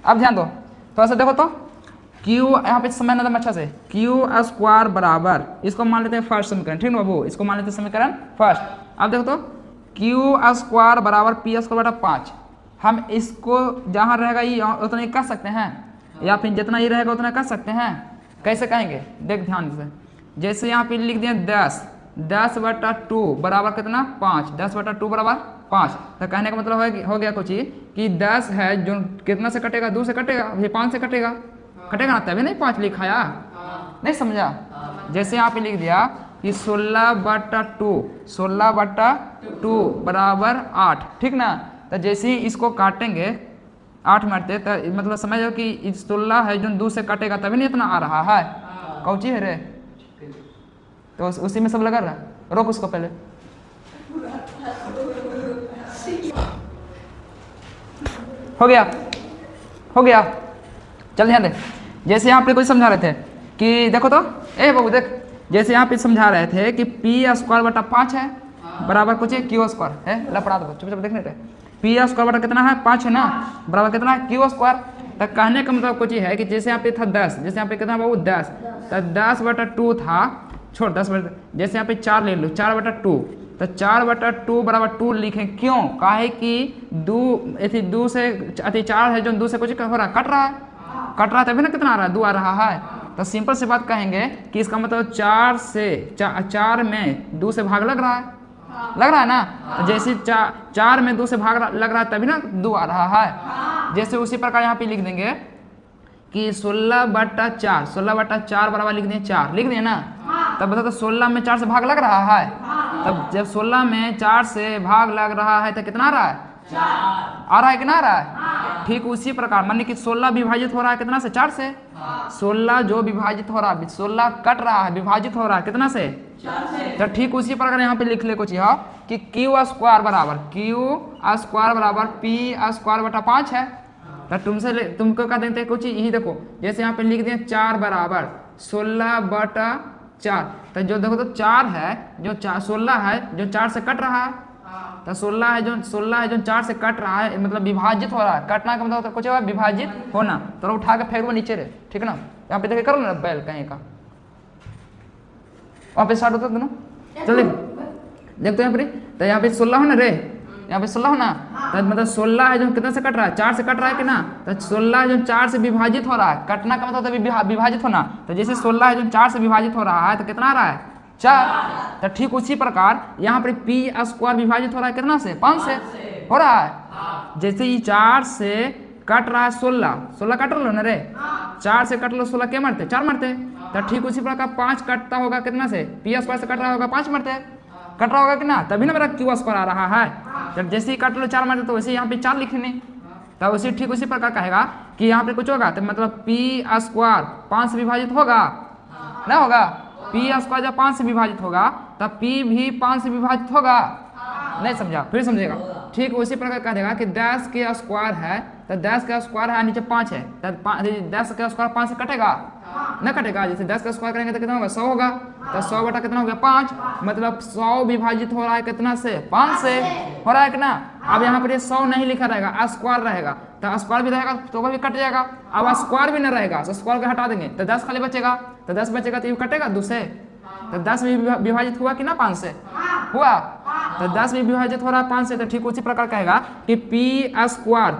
अब ध्यान दो थोड़ा सा, देखो तो Q यहाँ पे समझना था अच्छा से, Q स्क्वायर बराबर, इसको मान लेते हैं फर्स्ट समीकरण, ठीक ना बाबू, इसको मान लेते हैं समीकरण फर्स्ट। अब देखो तो Q स्क्वायर बराबर P स्क्वायर बटा 5, हम इसको जहाँ रहेगा ये उतना ही कर सकते हैं, या फिर जितना ये रहेगा उतना कर सकते हैं। कैसे कहेंगे देख ध्यान से, जैसे यहाँ पे लिख दिए 10 बटा 2 बराबर कितना 5, 10 बटा 2 बराबर 5, तो कहने का मतलब हो गया कुछ ही कि 10 है जो कितना से कटेगा, 2 से कटेगा, फिर 5 से कटेगा ना, तभी नहीं 5 लिखाया, नहीं समझा? जैसे यहाँ पे लिख दिया कि 16 बटा 2 बराबर 8, ठीक ना? तो जैसे ही इसको काटेंगे 8 मारते, तो मतलब समझ लो कि 16 है जो 2 से कटेगा तभी नहीं इतना आ रहा है, कौची है रे? तो उसी में सब लगा रहा, रोक उसको पहले। हो गया। चल ध्यान दे, जैसे यहाँ पे कुछ समझा रहे थे कि देखो तो, ए बाबू देख, जैसे यहाँ पे समझा रहे थे कि P स्क्वायर बटा 5 है बराबर कुछ Q स्क्वायर है, लपड़ा दो चुप देखने थे, P स्क्वायर बटा कितना है 5 है ना, बराबर कितना है Q स्क्वायर। तो कहने का मतलब कुछ ही है कि जैसे यहाँ पे था 10, जैसे यहाँ पे कितना बाबू 10, तो 10 बटा 2 था, छोड़ 10 बटा, जैसे यहाँ पे 4 ले लो, 4 बटा 2, तो 4 बटा 2 बराबर 2 लिखें, क्यों? काहे कि 2 से 4 है जो 2 से कुछ हो रहा है, कट रहा है तभी ना कितना आ रहा है, 2 आ रहा है। तो सिंपल सी बात कहेंगे कि इसका मतलब 4 में 2 से भाग लग रहा है ना, जैसे 4 में 2 से भाग लग रहा है तभी ना 2 आ रहा है। जैसे उसी प्रकार यहाँ पे लिख देंगे कि 16 बटा 4 बराबर लिख दें 4, लिख दें ना, तब बता तो 16 में 4 से भाग लग रहा है, तब जब 16 में 4 से भाग लग रहा है तो कितना आ रहा है? 4 आ रहा है कि ना आ रहा है? ठीक उसी प्रकार मान कि 16 विभाजित हो रहा है कितना से? 4 से। 16 जो विभाजित हो रहा है, 16 कट रहा है, विभाजित हो रहा है कितना से? 4 से। तो ठीक उसी प्रकार यहाँ पे लिख ले कुछ यह कि क्यू स्क्वायर बराबर पी स्क्वायर बटा 5 है। तो तुमको क्या देते हैं कुछ यही देखो, जैसे यहाँ पे लिख दिए 4 बराबर 16 बटा 4। तो जो देखो तो 4 है जो 16 है जो 4 से कट रहा है, तो 16 है जो 4 से कट रहा है, मतलब विभाजित हो रहा है। कटना का मतलब तो कुछ होगा विभाजित होना। तो उठा के फेंक वो नीचे रे, ठीक है ना। यहाँ पे देखे करो ना बैल कहीं का, वहाँ पे स्टार्ट होता दोनों। चल देखते हैं तो यहाँ पे 16 हो ना रे, यहाँ पे 16 हो ना। तो मतलब 16 है जो कितना से कट रहा है? 4 से कट रहा है कि ना। तो 16 है जो 4 से विभाजित हो रहा है, कटना का मतलब विभाजित होना। तो जैसे 16 है जो 4 से विभाजित हो रहा है तो कितना आ रहा है? 4। तो ठीक उसी प्रकार यहाँ पर पी स्क्वायर विभाजित हो रहा है कितना से? 5 से हो रहा है। जैसे ये 4 से कट रहा है 16 कट लो ना रे, 4 से कट लो 16 क्या मारते? 4 मारते। तो ठीक उसी प्रकार 5 कटता होगा कितना से? पी स्क्वायर से कट रहा होगा 5 मारते, कट रहा होगा कि ना, तभी ना मेरा क्यू स्क्वायर आ रहा है। जब जैसे ही कट लो 4 मारते तो वैसे यहाँ पे 4 लिखने। तो उसी ठीक उसी प्रकार कहेगा कि यहाँ पे कुछ होगा तो मतलब पी स्क्वायर 5 से विभाजित होगा ना, होगा। पी स्क्वायर जब 5 से विभाजित होगा तब पी भी 5 से विभाजित होगा। नहीं समझा? फिर समझेगा। ठीक उसी प्रकार कह देगा कि 10 के स्क्वायर है तो 10 का स्क्वायर है नीचे 5 है, तो 10 का स्क्वायर 5 से कटेगा ना, कटेगा। जैसे 10 का स्क्वायर करेंगे तो कितना होगा? 100 होगा। तो 100 बटा कितना हो गया? 5। मतलब 100 विभाजित हो रहा है कितना से? 5 से हो रहा है कि ना। अब यहाँ पर ये 100 नहीं लिखा रहेगा, स्क्वायर रहेगा। तो स्क्वायर भी रहेगा तो वो भी कट जाएगा। अब स्क्वायर भी नहीं रहेगा तो स्क्वायर को हटा देंगे तो 10 खाली बचेगा। तो 10 बचेगा तो ये कटेगा 2 से। तो 10 भी विभाजित हुआ कि ना 5 से? हुआ। तो 10 भी विभाजित हो रहा है 5 से। तो ठीक उसी प्रकार कहेगा कि पी स्क्वायर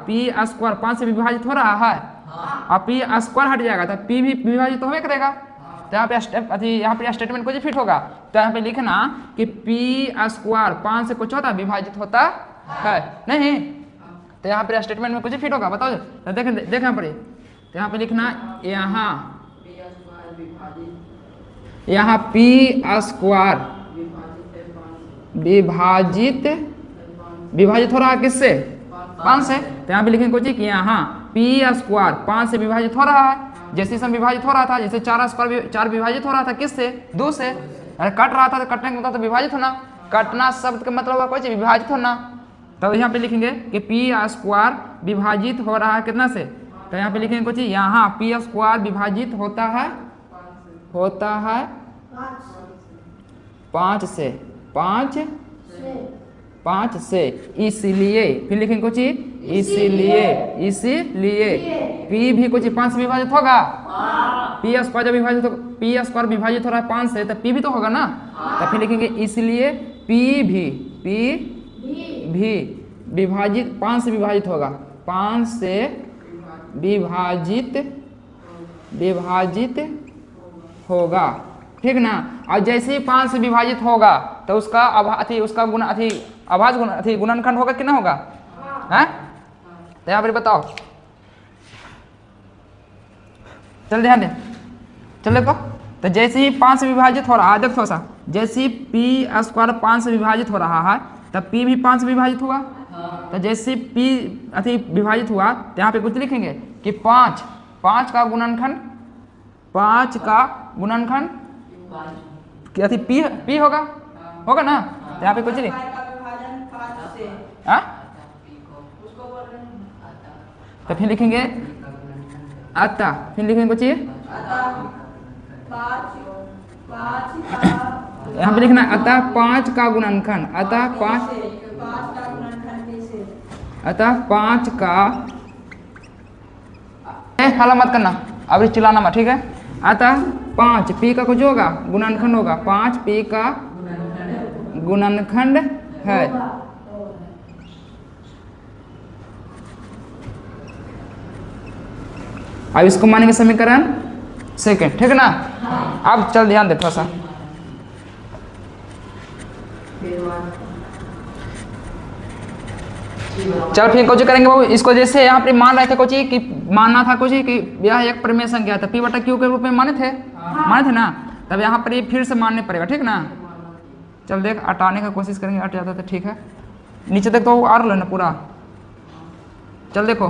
5 से विभाजित हो रहा है और पी स्क्वायर हट जाएगा तो पी भी विभाजित होवे करेगा। तो यहाँ पे स्टेटमेंट कुछ फिट होगा। तो यहाँ पे लिखना कि पी स्क्वायर 5 से कुछ होता विभाजित होता है नहीं। तो यहाँ पे स्टेटमेंट में कुछ फिट होगा, बताओ। तो देखें यहाँ पर, तो यहाँ पे लिखना यहाँ पी स्क्वायर विभाजित हो रहा है किससे? 5 से। तो यहाँ पे लिखेंगे कुछ कि यहाँ पी स्क्वायर 5 से विभाजित हो रहा है। जैसे समय विभाजित हो रहा था, जैसे 4 विभाजित हो रहा था किससे? 2 से। अरे कट रहा था तो कटने का मतलब तो विभाजित होना। कटना शब्द का मतलब हुआ कोई विभाजित होना। तो यहाँ पे लिखेंगे कि पी स्क्वायर विभाजित हो रहा है कितना से? तो यहाँ पे लिखेंगे कुछ यहाँ पी स्क्वायर विभाजित होता है 5 से 5 से। इसलिए फिर लिखेंगे कुछ इसलिए पी भी कुछ 5 से विभाजित होगा। पी स्क्वायर विभाजित हो रहा है 5 से तो पी भी तो होगा ना। तो फिर लिखेंगे इसलिए पी भी विभाजित 5 से विभाजित होगा। 5 से विभाजित होगा, ठीक ना। और जैसे ही 5 से विभाजित होगा तो उसका अभाज्य गुणनखंड होगा कितना होगा? हैं? तो यहाँ पर बताओ, चल ध्यान दे, चल देखो। तो जैसे ही 5 से विभाजित हो रहा है, देखो थोड़ा सा, जैसे ही पी स्क्वायर 5 से विभाजित हो रहा है तब पी भी 5 से विभाजित हुआ। तो जैसे पी विभाजित हुआ तो यहाँ पे कुछ लिखेंगे कि 5 का गुणनखंड पी होगा ना। तो यहाँ पे कुछ नहीं, तो फिर लिखेंगे अतः, फिर लिखेंगे कुछ यहाँ पे लिखना अतः 5 का गुणनखंड, अतः 5 का हाला मत करना, अभी चिल्लाना मत, ठीक है। अतः 5 पी का कुछ होगा गुणनखंड होगा, 5 पी का गुणनखंड है। अब इसको मानेंगे समीकरण सेकंड, ठीक है ना। अब चल ध्यान दे थोड़ा सा, चल फिर कुछ करेंगे बाबू। इसको जैसे यहाँ पे मान रहे थे कुछ कि मानना था कुछ कि यह एक परिमेय संख्या था, पी बटा क्यू के रूप में माने थे ना। तब यहाँ पर ये फिर से मानने पड़ेगा, ठीक ना। चल देख, हटाने का कोशिश करेंगे, हट जाता तो ठीक है। नीचे तक तो वो आ रहा है ना पूरा। चल देखो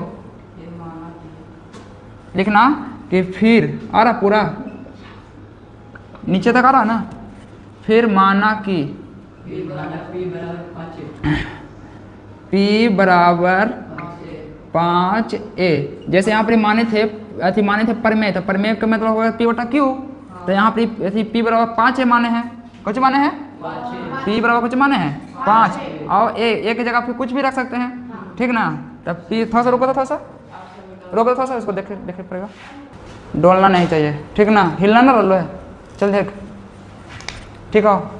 लिखना कि फिर आ रहा पूरा, नीचे तक आ रहा ना। फिर माना कि P बराबर 5a। जैसे यहाँ पर माने थे परमेय, तो परमेय का मतलब होगा P बटा Q। तो यहाँ पर P बराबर 5a माने हैं। कुछ माने हैं P बराबर कुछ माने हैं 5, और a की जगह फिर कुछ भी रख सकते हैं, ठीक ना। तब P थोड़ा सा रुको, तो थोड़ा सा रोको, थोड़ा सा इसको देखे पड़ेगा, डोलना नहीं चाहिए, ठीक ना, हिलना ना रोलो है। चल देख, ठीक हो।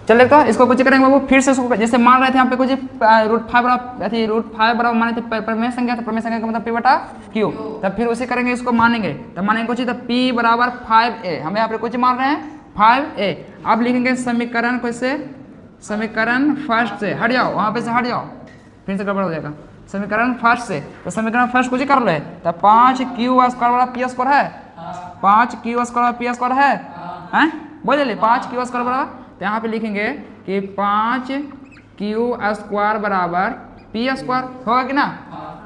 चल देखो इसको कुछ करेंगे बाबू, फिर से इसको जैसे मान रहे थे यहाँ पे कुछ √5 बराबर माने थे परमेय संख्या, तो परमेय संख्या का मतलब P बटा Q। तब फिर उसे करेंगे, इसको मानेंगे, तब मानेंगे कुछ, तो P बराबर 5a, हमें यहाँ पे कुछ मान रहे हैं 5a। अब लिखेंगे समीकरण कैसे, समीकरण फर्स्ट से हट जाओ, वहाँ पे से हट जाओ, फिर से गड़बड़ हो जाएगा। समीकरण फर्स्ट से, तो समीकरण फर्स्ट कुछ कर रहे हैं, तो 5q² बराबर P² है, 5q² बराबर P² है, बोल जल्दी 5q² बराबर। तो यहाँ पे लिखेंगे कि 5q² बराबर P² होगा कि ना।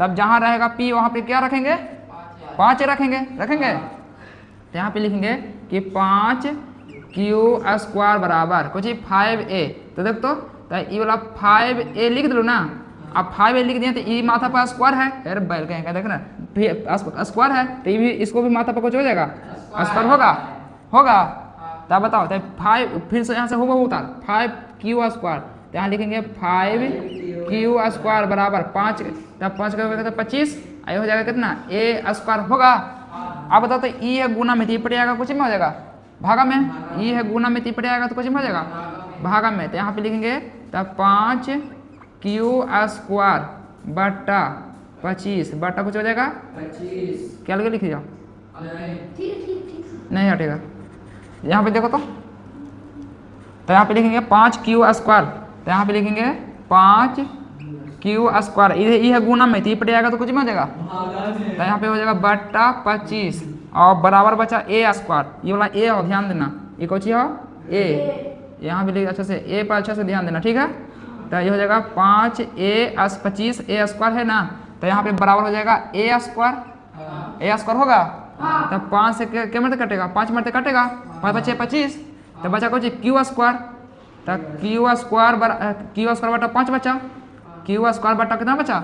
तब जहाँ रहेगा P वहाँ पे क्या रखेंगे, 5 रखेंगे। तो यहाँ पे लिखेंगे कि 5q² बराबर कुछ 5a। तो देख तो ये वाला 5a लिख दो ना। अब 5a लिख दिए तो ये माथा पर स्क्वायर है, अरे बैल कहेंगे, देख ना स्क्वायर है, तो ये भी इसको भी माथा पर कुछ हो जाएगा, स्क्वायर होगा। तब बताओ, तो 5 फिर से यहाँ से होगा उतार 5q²। तो यहाँ लिखेंगे 5q² बराबर 5, तब 5 का होगा तो 25, आई हो जाएगा कितना a² होगा। अब बताओ तो ई है गुना में, पड़ जाएगा कुछ में हो जाएगा भागा में, ई है गुना में पड़ जाएगा तो कुछ में हो जाएगा भागा में। तो यहाँ पे लिखेंगे तब 5q² बटा 25 बटा कुछ हो जाएगा 25, क्या लगे लिखिए जाओ, नहीं हटेगा। यहाँ पे देखो तो यहाँ पे लिखेंगे 5q², तो यहाँ पे लिखेंगे 5q², ये है गुना में, तो पड़ जाएगा तो कुछ में हो जाएगा, तो यहाँ पे हो जाएगा बटा 25, और बराबर बचा a²। ये वाला a हो, ध्यान देना, ये कौन हो a, यहाँ पे लिखे अच्छे से a पर अच्छे से ध्यान देना, ठीक है। तो ये हो जाएगा 5a+25 a² है ना, तो यहाँ पे बराबर हो जाएगा a² होगा। तब 5 से क्या मरते कटेगा, 5 मरते कटेगा, 5 बचे 25, तो बचा कुछ q²। तब q² बटा 5 बचा, q² बटा कितना बचा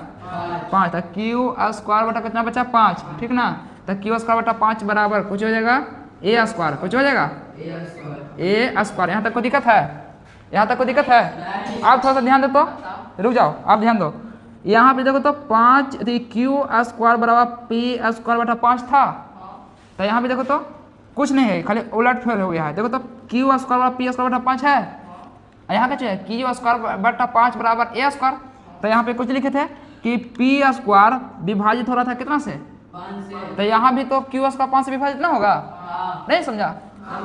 5, तो q² बटा कितना बचा 5, ठीक ना। तो q² बटा 5 बराबर कुछ हो जाएगा a², कुछ हो जाएगा a²। यहाँ तक कोई दिक्कत है, यहाँ तक कोई दिक्कत है। आप थोड़ा सा ध्यान दो, तो रुक जाओ, आप ध्यान दो। यहाँ पे देखो तो 5 q² बराबर P² बटा 5 था, तो यहाँ पे देखो तो कुछ नहीं है, खाली उलट फेर हो गया है। देखो तो q² बराबर P² बटा 5 है, यहाँ क्या चाहिए q² बटा 5 बराबर a²। तो यहाँ पे कुछ लिखे थे कि P² विभाजित हो रहा था कितना से, 5 से, तो यहाँ भी तो q² 5 से विभाजित ना होगा, नहीं समझा।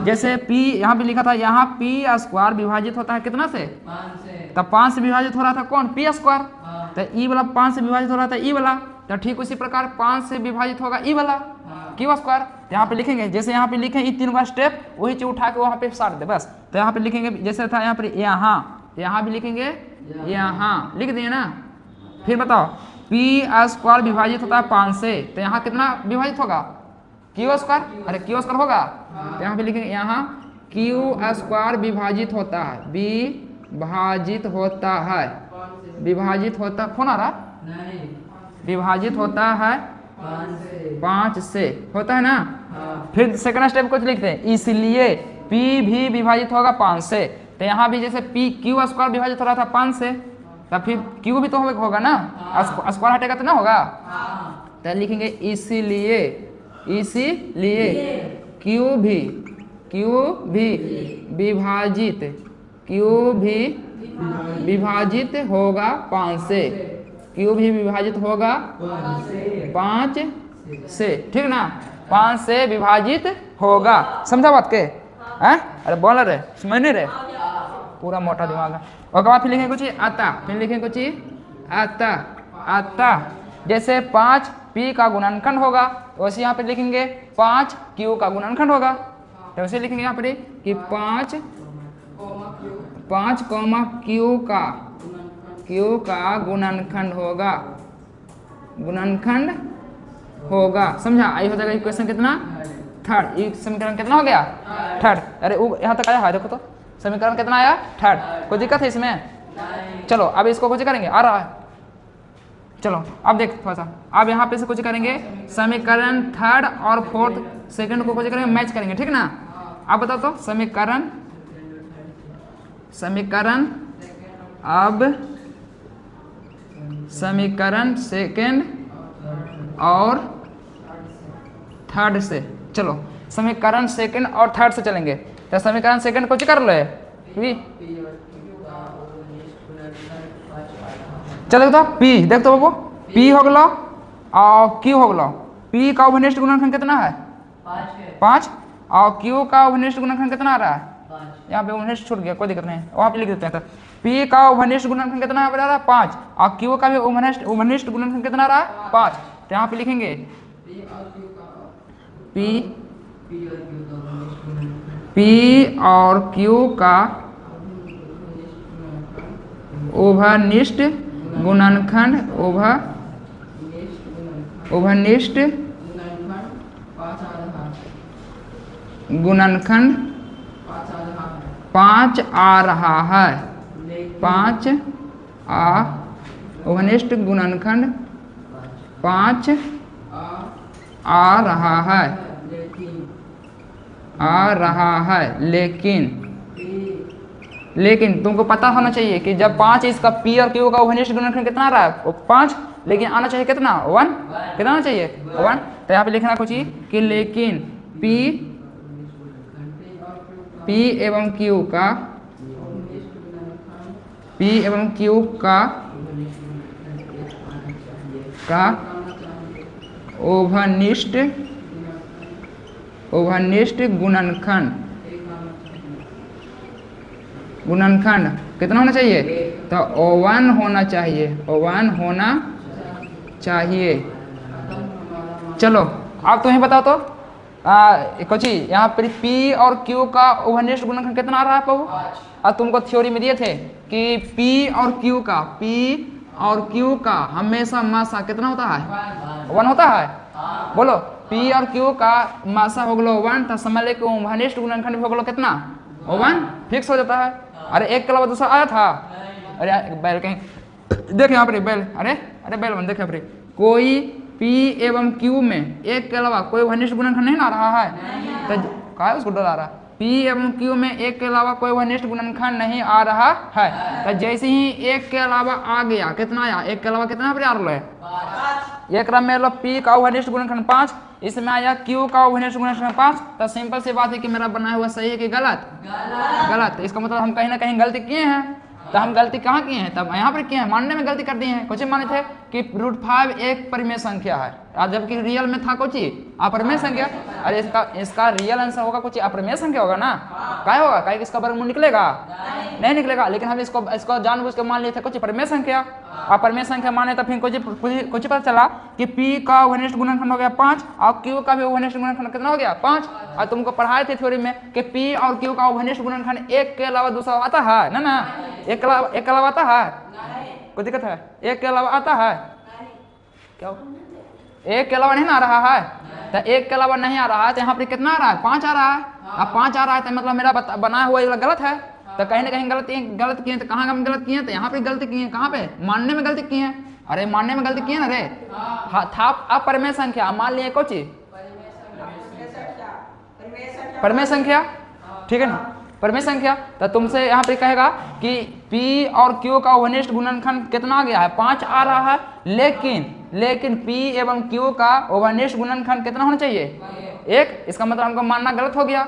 जैसे P यहाँ पे लिखा था, यहाँ P² विभाजित होता है कितना से 5 से, तब 5 से विभाजित हो रहा था कौन P², तो ई वाला 5 से विभाजित हो रहा था ई वाला, तो ठीक उसी प्रकार 5 से विभाजित होगा ई वाला q²। तो यहाँ पे लिखेंगे, जैसे यहाँ पे लिखे ये 3 का स्टेप, वही चीज उठा के वहाँ पे साट दे बस। तो यहाँ पे लिखेंगे जैसे था यहाँ पे यहाँ भी लिखेंगे, यहाँ लिख दिए ना। फिर बताओ P² विभाजित होता है 5 से, तो यहाँ कितना विभाजित होगा q², अरे q² होगा। तो यहाँ पे लिखेंगे यहाँ q² विभाजित होता है, विभाजित होता कौन आ रहा, विभाजित होता है 5 से, होता है ना। फिर सेकंड स्टेप कुछ लिखते हैं, इसलिए P भी विभाजित होगा 5 से। तो यहाँ भी जैसे q² विभाजित हो रहा था 5 से, तब फिर q भी तो होगा ना, स्क्वायर हटेगा तो ना होगा। तो लिखेंगे इसीलिए q भी विभाजित होगा 5 से, q भी विभाजित होगा 5 से, ठीक ना, 5 से विभाजित होगा। समझा बात के, हैं? अरे बोल रहे समझ नहीं रहे, पूरा मोटा दिमाग है। और बाद फिर लिखेंगे कुछ आता, फिर लिखेंगे कुछ आता। जैसे 5 P का गुणनखंड होगा, वैसे यहाँ पे लिखेंगे 5 Q का गुणनखंड होगा। तो वैसे लिखेंगे यहाँ पे कि 5 कॉमा क्यू का गुणनखंड होगा। समझा? आई हो जाएगा इक्वेशन कितना? थर्ड। ये समीकरण कितना हो गया? थर्ड। अरे वो यहाँ तक आया है, देखो तो समीकरण कितना आया? थर्ड। कोई दिक्कत है इसमें? चलो अब इसको कुछ करेंगे, आ रहा है। चलो अब देख थोड़ा सा, अब यहाँ पे से कुछ करेंगे, समीकरण थर्ड और फोर्थ सेकंड को कुछ करेंगे, मैच करेंगे, ठीक ना? अब बताओ तो समीकरण अब समीकरण सेकंड और थर्ड से, चलो समीकरण सेकंड और थर्ड से चलेंगे। तो समीकरण सेकंड कुछ कर लो है, चलो तो पी देख तो बाबू, पी हो गलो और क्यू हो गलो। पी का अवनिष्ठ गुणनखंड कितना है? 5। और क्यू का अवनिष्ठ गुणनखंड कितना आ रहा है? यहाँ पे अवनिष्ठ छूट गया, कोई दिक्कत नहीं, वहाँ पे लिख देते हैं। तो पी का अवनिष्ठ गुणनखंड कितना आ रहा है? 5। और क्यू का भी अवनिष्ठ गुणनखंड कितना आ रहा है? 5। तो यहाँ पे लिखेंगे पी और क्यू का उभयनिष्ठ गुणनखंड 5 आ रहा है। उभयनिष्ठ गुणनखंड 5 आ रहा है, लेकिन तुमको पता होना चाहिए कि जब 5 इसका पी और क्यू का उभयनिष्ठ गुणनखंड कितना आ रहा है? वो 5, लेकिन आना चाहिए कितना? 1। कितना आना चाहिए? 1। तो यहाँ पे लिखना कुछ ही कि लेकिन पी एवं क्यू का उभयनिष्ठ गुणनखंड कितना होना चाहिए? तो 1 होना चाहिए। चलो अब तुम्हें बताओ तो कुछ ही यहाँ पर P और Q का उभयनिष्ठ गुणनखंड कितना आ रहा है बाबू? और तुमको थ्योरी में दिए थे कि P और Q का हमेशा मासा कितना होता है? 1 होता है। बोलो P और Q का मासा हो गलो 1, तो समझ ले कि उभयनिष्ठ गुणनखंड हो गलो कितना? 1 फिक्स हो जाता है। अरे एक के अलावा दूसरा आया था? अरे बैल कहीं देख यहाँ पर बैल, अरे बैल देख यहाँ पर कोई P एवं Q में एक के अलावा कोई उभयनिष्ठ गुणनखंड नहीं आ रहा है। तो कहा है उसको डरा रहा? P एवं Q में एक के अलावा कोई उभयनिष्ठ गुणनखंड नहीं आ रहा है। तो जैसे ही एक के अलावा आ गया, कितना आया? एक के अलावा कितना आ रहा है? 1 में लो P का उभयनिष्ठ गुणनखंड 5, इसमें आया Q का उभयनिष्ठ गुणनखंड 5। तो सिंपल सी बात है कि मेरा बनाया हुआ सही है कि गलत? गलत। इसका मतलब हम कहीं ना कहीं गलती किए हैं। तो हम गलती कहाँ किए हैं? तब यहाँ पर किए हैं, मानने में गलती कर दी है। कुछ माने थे कि √5 एक परिमेय संख्या है, और जबकि रियल में था कुछ अपरिमेय संख्या। अरे इसका रियल आंसर होगा कुछ अपरिमेय संख्या होगा ना? क्या होगा? क्या इसका वर्गमूल निकलेगा? नहीं निकलेगा। लेकिन हम इसको जानबूझ के मान लिए थे कुछ परिमेय संख्या। अपरिमेय संख्या माने तो फिर कुछ पता चला कि P का उभयनिष्ठ गुणनखंड हो गया 5 और Q का भी उभयनिष्ठ गुणनखंड कितना हो गया? 5। और तुमको पढ़ाए थे थ्योरी में कि P और Q का उभयनिष्ठ गुणनखंड एक के अलावा दूसरा आता है ना? एक के अलावा आता है? कोई दिक्कत है? एक के अलावा आता है क्या? एक के अलावा नहीं आ रहा है। तो एक के अलावा नहीं आ रहा है, तो यहाँ पर कितना आ रहा है? 5 आ रहा है। अब 5 आ रहा है तो मतलब मेरा बनाया हुआ गलत है। तो कहीं ना कहीं गलत किए। तो कहाँ हम गलत किए? तो यहाँ पे गलती किए। कहाँ पे? मानने में गलती किए हैं। अरे मानने में गलती किए ना रे। था अपरिमेय संख्या, मान लिए कुछ परिमेय संख्या, ठीक है ना? परिमेय संख्या। तो तुमसे यहाँ पे कहेगा कि P और Q का उभयनिष्ठ गुणनखंड कितना आ गया है? 5 आ रहा है। लेकिन P एवं Q का उभयनिष्ठ गुणनखंड कितना होना चाहिए? 1। इसका मतलब हमको मानना गलत हो गया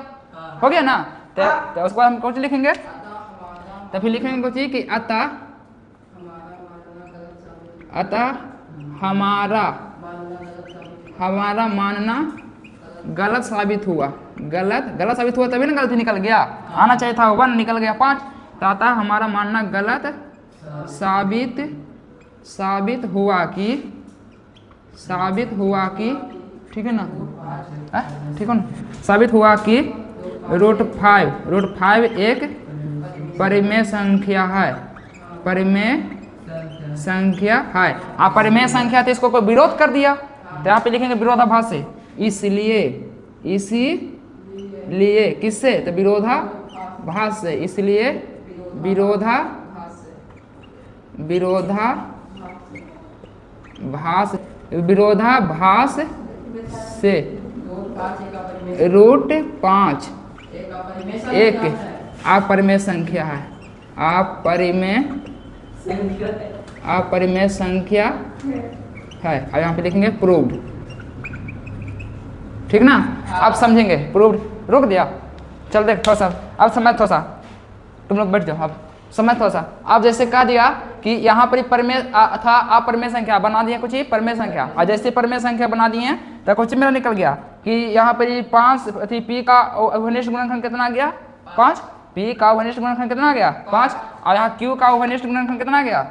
ना? तो उसको हम कुछ लिखेंगे, तो फिर लिखेंगे कुछ कि अतः हमारा मानना गलत साबित हुआ। गलत साबित हुआ तभी ना गलती निकल गया। आना चाहिए था 1, निकल गया 5। तो अतः हमारा मानना गलत साबित हुआ कि ठीक है ना? ठीक है ना? साबित हुआ कि √5 एक परिमेय संख्या है, परिमेय संख्या है। आप परिमेय संख्या तो इसको कोई विरोध कर दिया तो यहाँ पे लिखेंगे विरोधाभास से, इसलिए, इसीलिए किससे, तो विरोधाभास से, इसलिए विरोधाभास, विरोधाभास से रूट 5 एक अपरिमेय संख्या है, अपरिमेय संख्या है। अब यहाँ पे लिखेंगे प्रूव्ड, ठीक ना। अब समझेंगे प्रूव्ड, रुक दिया, चल देख थोड़ा सा, अब समझ थोड़ा सा, तुम लोग बैठ जाओ, अब समझ थोड़ा सा। अब जैसे कह दिया कि यहाँ पर परिमेय था, अपरिमेय संख्या बना दिए कुछ ही परिमेय संख्या, और जैसे परिमेय संख्या बना दिए तो कुछ मेरा निकल गया कि यहाँ पर 5 थी, पी का अवनिष्ठ गुणनखंड कितना आ गया 5, पी का अवनिष्ठ गुणनखंड कितना आ गया 5, और यहाँ क्यू का अवनिष्ठ गुणनखंड कितना आ गया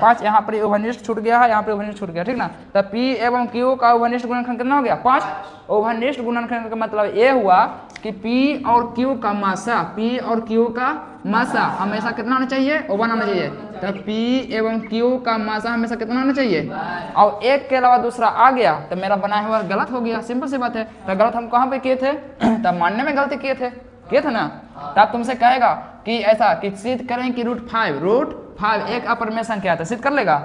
5, यहाँ पर अवनिष्ठ छूट गया है, यहाँ पर अवनिष्ठ छूट गया, ठीक ना। तो पी एवं क्यू का अवनिष्ठ गुणनखंड कितना हो गया 5। अवनिष्ठ गुणनखंड का मतलब ये हुआ कि पी और क्यू का मासा, पी और क्यू का मासा हमेशा कितना आना चाहिए, 1 आना चाहिए। तो पी एवं क्यू का मासा हमेशा कितना आना चाहिए, और एक के अलावा दूसरा आ गया तो मेरा बनाया हुआ गलत हो गया, सिंपल सी बात है। तो गलत हम कहाँ पे किए थे, तब मानने में गलती किए थे ना। तब तुमसे कहेगा कि ऐसा कि सिद्ध करें कि रूट 5 एक अपरिमेय संख्या है, तो सिद्ध कर लेगा।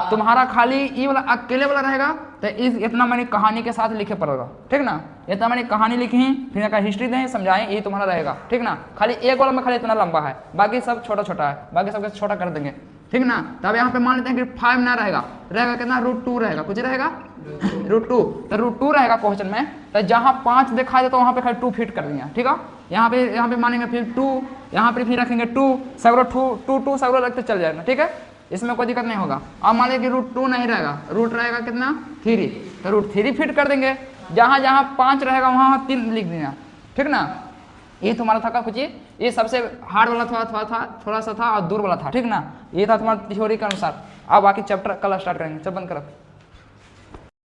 तुम्हारा खाली ई वाला अकेले वाला रहेगा तो इतना मैंने कहानी के साथ लिखे पड़ेगा, ठीक ना। इतना मैंने कहानी लिखी, फिर का हिस्ट्री दें, समझाएं, ये तुम्हारा रहेगा, ठीक ना। खाली एक वाला में खाली इतना लंबा है, बाकी सब छोटा छोटा है, बाकी सबके छोटा कर देंगे, ठीक ना। तब यहाँ पे मान लेते हैं कि 5 ना रहेगा कितना, रूट 2 रहेगा, कुछ रहेगा रूट 2। तो रूट 2 रहेगा क्वेश्चन में, तो जहाँ 5 दिखाई दे तो वहाँ पे खाली 2 फिट कर देंगे, ठीक है। यहाँ पे मानेंगे फिर 2, यहाँ पे फिर रखेंगे 2, सगरो 2 सगरो रखते चल जाएगा, ठीक है, इसमें कोई दिक्कत नहीं होगा। अब मान लीजिए कि रूट 2 नहीं रहेगा, रूट रहेगा कितना 3, तो रूट 3 फिट कर देंगे। जहाँ जहाँ 5 रहेगा वहाँ 3 लिख देना, ठीक ना। ये तुम्हारा था का कुछ, ये सबसे हार्ड वाला थोड़ा सा था और दूर वाला था, ठीक ना। ये था तुम्हारा थ्योरी के अनुसार। अब बाकी चैप्टर कल स्टार्ट करेंगे, चल बंद करो।